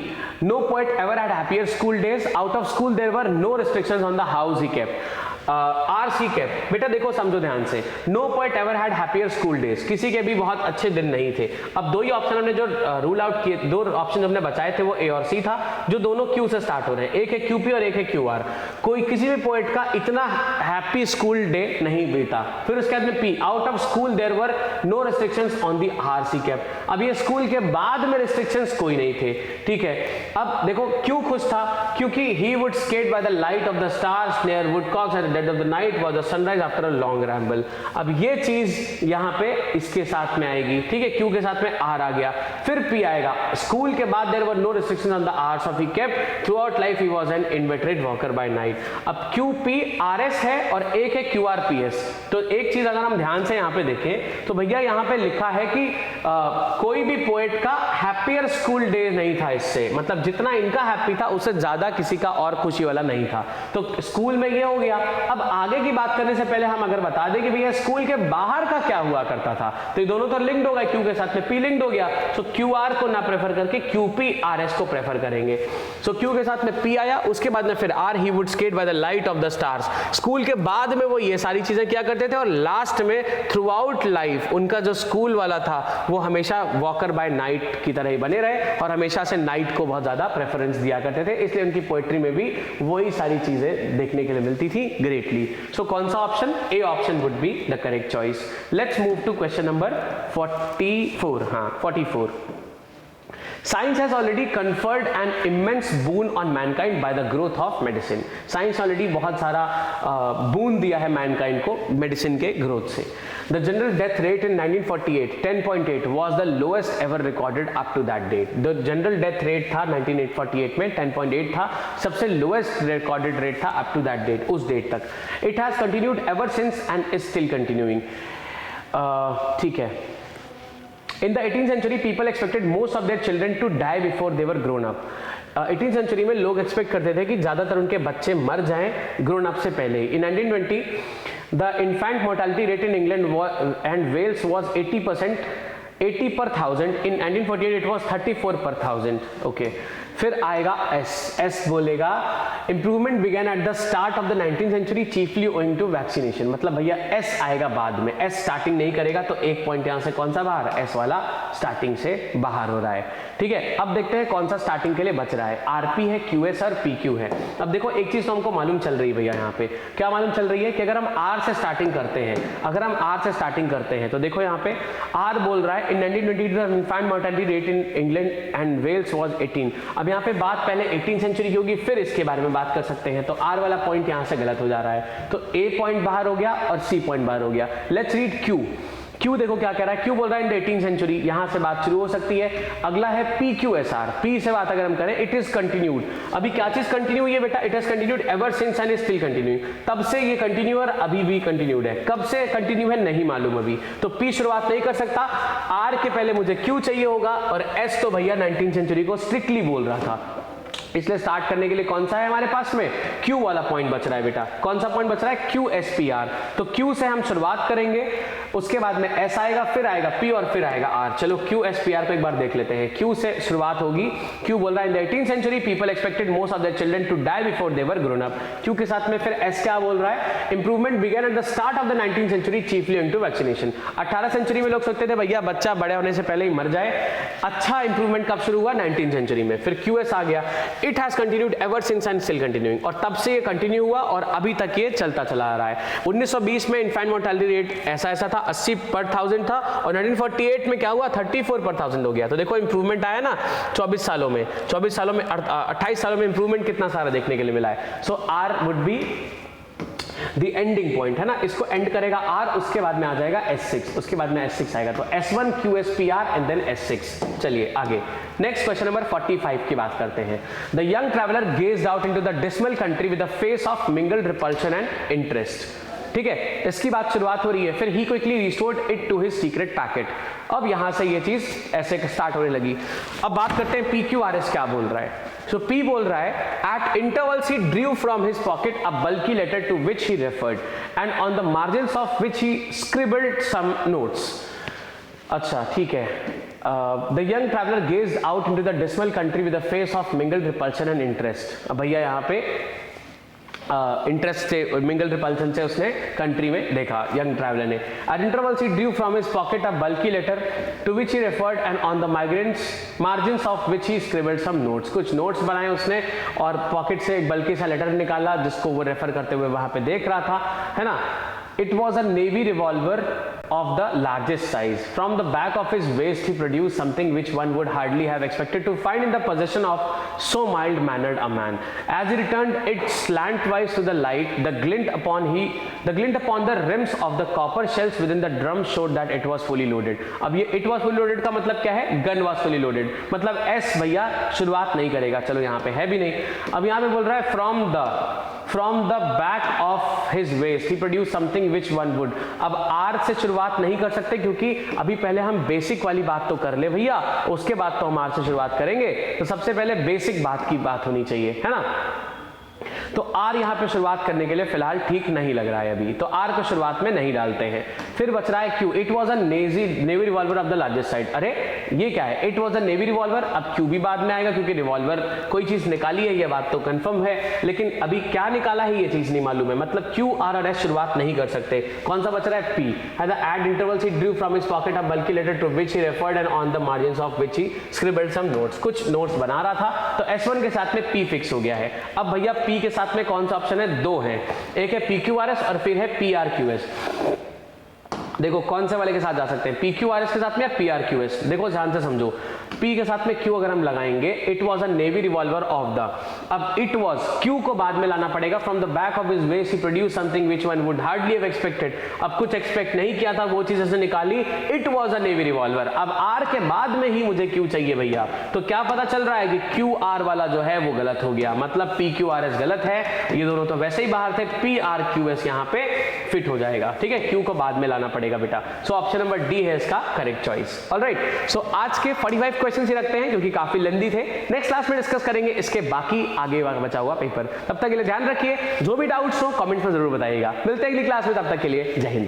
no poet ever had happier school days, out of school there were no restrictions on the house he kept. R C cap, बेटा देखो समझो ध्यान से, no poet ever had happier school days, किसी के भी बहुत अच्छे दिन नहीं थे। अब दो ही ऑप्शन हमने जो रूल आउट किए, दो ऑप्शन हमने बचाए थे, वो ए और सी था, जो दोनों क्यू से स्टार्ट हो रहे हैं। एक है क्यूपी और एक है क्यूआर। कोई किसी भी पोएट का इतना हैप्पी स्कूल डे नहीं बीता। फिर उसके बाद में P, out of school there were no restrictions on the R C cap. अब ये स्कूल के बाद में रिस्ट्रिक्शंस कोई नहीं थे। ठीक है, अब देखो क्यू खुश था क्योंकि he would skate by the light of the stars, near Woodcocks at dead of the night was the sunrise after a long ramble। अब ये चीज यहां पे इसके साथ में आएगी। ठीक है, क्यू के साथ में आर आ गया, फिर पी आएगा। स्कूल के बाद there were no restrictions on the hours of he kept, throughout life he was an inveterate walker by night। अब क्यू पी आर एस है और एक है क्यू आर पी एस। तो एक चीज अगर हम ध्यान से यहाँ पे देखें तो भैया यहाँ पे लिखा है कि कोई भी पोएट का हैप्पियर स्कूल डे नहीं था इससे, मतलब जितना इनका हैप्पी था उससे ज्यादा किसी का और खुशी वाला नहीं था। तो स्कूल में ये हो गया। अब आगे की बात करने से पहले हम अगर बता दें कि भैया स्कूल के बाहर का क्या हुआ करता था, तो ये दोनों तो लिंक्ड हो गए, क्यू के साथ में पी लिंक्ड हो गया। सो क्यू आर को ना प्रेफर करके क्यू पी आर एस को प्रेफर करेंगे। सो क्यू के साथ में पी आया, उसके बाद में फिर R, he would skate by the light of the stars. School के बाद में वो ये सारी चीजें क्या करते थे, और लास्ट में थ्रू आउट लाइफ उनका जो स्कूल वाला था वो हमेशा वॉकर बाय नाइट की तरह ही बने रहे और हमेशा से नाइट को बहुत ज्यादा प्रेफरेंस दिया करते थे। इसलिए उनकी पोएट्री में भी वही सारी चीजें देखने के लिए मिलती थी ग्रेटली। सो कौन सा option, A option would be the correct choice. Let's move to question number 44। हाँ 44। Science has already conferred an immense boon on mankind by the growth of medicine। Science already बहुत सारा boon दिया है Mankind को medicine के growth से। The general death rate in 1948 10.8 was the lowest ever recorded up to that date। The general death rate था 1948 में 10.8 था, सबसे lowest recorded rate था up to that date, उस डेट तक। It has continued ever since and is still continuing। ठीक है। In the 18th century, people expected most of their children to die before they were grown up। 18th century में लोग expect करते थे कि ज्यादातर उनके बच्चे मर जाएं ग्रोन अप से पहले ही। In 1920, the infant mortality rate in England and Wales was 80%, 80 per thousand। In 1948 it was 34 per thousand। Okay, फिर आएगा एस। एस बोलेगा improvement began at the start of the 19th century chiefly owing to vaccination। मतलब भैया S आएगा बाद में, S starting नहीं करेगा, तो एक पॉइंट यहां से कौन सा बाहर, एस वाला स्टार्टिंग से बाहर हो रहा है। ठीक है, अब देखते हैं कौन सा स्टार्टिंग के लिए बच रहा है। आरपी है, क्यूएस और पीक्यू है। अब देखो एक चीज तो हमको मालूम चल रही है भैया, यहाँ पे क्या मालूम चल रही है कि अगर हम आर से स्टार्टिंग करते हैं, अगर हम आर से स्टार्टिंग करते हैं तो देखो यहाँ पे आर बोल रहा है in 1920 the infant mortality rate in England and Wales was 18। अब अब यहाँ पे बात पहले 18 सेंचुरी की होगी, फिर इसके बारे में बात कर सकते हैं। तो आर वाला पॉइंट यहाँ से गलत हो जा रहा है, तो ए पॉइंट बाहर हो गया और सी पॉइंट बाहर हो गया। Let's read Q. क्यू देखो क्या कह रहा है, क्यू बोल रहा है इन द 18th सेंचुरी, यहां से बात शुरू हो सकती है। अगला है PQSR, पी से बात अगर हम करें, इट इज कंटिन्यूड। अभी क्या चीज कंटिन्यू हुई है बेटा, it is continued ever since and is still continuing. तब से ये कंटिन्यू और अभी भी कंटिन्यूड है। कब से कंटिन्यू है नहीं मालूम अभी, तो पी शुरुआत नहीं कर सकता। आर के पहले मुझे क्यू चाहिए होगा, और एस तो भैया 19th सेंचुरी को स्ट्रिक्टली बोल रहा था, इसलिए स्टार्ट करने के लिए कौन सा है हमारे पास में, क्यू वाला पॉइंट बच रहा है बेटा। कौन सा पॉइंट बच रहा है, QSPR। तो क्यू से हम शुरुआत करेंगे, उसके बाद में एस आएगा, फिर आएगा पी और फिर आएगा आर। चलो QSPR को एक बार देख लेते हैं। क्यू से शुरुआत होगी। क्यू बोल रहा है in the 18th century people expected most of their children to die before they were grown up. Q के साथ में फिर एस क्या बोल रहा है, improvement began at the start of the 19th century chiefly into vaccination. 18 century में लोग सोचते थे भैया बच्चा बड़े होने से पहले ही मर जाए। अच्छा इंप्रूवमेंट कब शुरू हुआ, 19th सेंचुरी में। फिर QS आ गया, it has continued ever since and still continuing, और तब से ये कंटिन्यू हुआ और अभी तक ये चलता चला आ रहा है। 1920 में इन्फेंट मोर्टेलिटी रेट ऐसा था, 80 पर 1000 था, और 1948 में क्या हुआ, 34 पर 1000 हो गया। तो देखो इंप्रूवमेंट आया ना 24 सालों में, 28 सालों में इंप्रूवमेंट कितना सारा देखने के लिए मिला है। So R would be the ending point है ना, इसको एंड करेगा आर, उसके बाद में आ जाएगा S6, उसके बाद में S6 आएगा। तो S1 QSPR and then S6। चलिए आगे, नेक्स्ट क्वेश्चन नंबर 45 की बात करते हैं। The young traveller gazed out into the dismal country with a face of mingled repulsion and interest. ठीक है, इसकी बात शुरुआत हो रही है। फिर he quickly restored it to his secret packet. अब यहां से ये चीज ऐसे स्टार्ट होने लगी। अब बात करते हैं PQRS क्या बोल रहा है। सो P बोल रहा है at intervals he drew from his pocket a bulky letter to which he referred and on the margins of which he scribbled some notes. अच्छा ठीक है, the young traveler gazed out into the dismal country with a face of mingled repulsion and interest. अब भैया यहाँ पे interest से, mingle repulsion से उसने कंट्री में देखा यंग ट्रैवलर ने। At intervals he drew from his pocket a bulky letter to which he referred and on the margins of which he scribbled some notes. कुछ नोट्स बनाए उसने और पॉकेट से एक बल्कि सा लेटर निकाला जिसको वो रेफर करते हुए वहां पे देख रहा था, है ना। It was a navy revolver of the largest size. From the back of his waist he produced something which one would hardly have expected to find in the possession of so mild-mannered a man. As he returned it slantwise to the light, the glint upon the rims of the copper shells within the drum showed that it was fully loaded. अब ये it was fully loaded का मतलब क्या है, gun was fully loaded, मतलब S भैया शुरुआत नहीं करेगा। चलो यहाँ पे है भी नहीं। अब यहाँ पे बोल रहा है from the back of his waist he produced something which one would। अब R से शुरुआत नहीं कर सकते क्योंकि अभी पहले हम बेसिक वाली बात तो कर ले भैया, उसके बाद तो हम R से शुरुआत करेंगे। तो सबसे पहले बेसिक बात की बात होनी चाहिए, है ना। तो आर यहां पे शुरुआत करने के लिए फिलहाल ठीक नहीं लग रहा है अभी, तो आर को शुरुआत में नहीं डालते हैं। फिर बच रहा है Q. It was a navy revolver of the largest size. अरे ये क्या है, it was a navy revolver. अब क्यू भी बाद में आएगा क्योंकि रिवॉल्वर कोई चीज निकाली है, ये बात तो कंफर्म है, लेकिन अभी क्या निकाला है ये चीज नहीं मालूम है। मतलब क्यू आर और एस शुरुआत नहीं कर सकते। कौन सा बच रहा है, पी। At intervals he drew from his pocket a bulky letter to which he referred and on the margins of which he scribbled some notes. कुछ नोट्स बना रहा था, तो S1 के साथ में पी फिक्स हो गया है। अब भैया पी के साथ में कौन सा ऑप्शन है, दो हैं, एक है PQRS और फिर है PRQS। देखो कौन से वाले के साथ जा सकते हैं, PQRS के साथ में या PRQS। देखो ध्यान से समझो, P के साथ में Q अगर हम लगाएंगे, it was a navy revolver of the. अब इट वाज, Q को बाद में लाना पड़ेगा। From the back of his waist he produced something which one would hardly have expected. अब कुछ एक्सपेक्ट नहीं किया था, वो चीज ऐसे निकाली, it was a navy revolver. अब R के बाद में ही मुझे Q चाहिए भैया, तो क्या पता चल रहा है कि QR वाला जो है वो गलत हो गया, मतलब PQRS गलत है। ये दोनों तो वैसे ही बाहर थे, PRQS यहाँ पे फिट हो जाएगा। ठीक है, Q को बाद में लाना पड़ेगा बेटा। सो ऑप्शन नंबर डी है इसका करेक्ट चॉइस। ऑलराइट, सो आज के 45 क्वेश्चन ही रखते हैं क्योंकि काफी लेंदी थे। नेक्स्ट क्लास में डिस्कस करेंगे इसके बाकी आगे बचा हुआ पेपर। तब तक के लिए ध्यान रखिए, जो भी डाउट्स हो कमेंट्स में जरूर बताइएगा। मिलते हैं अगली क्लास में, तब तक के लिए जय हिंद।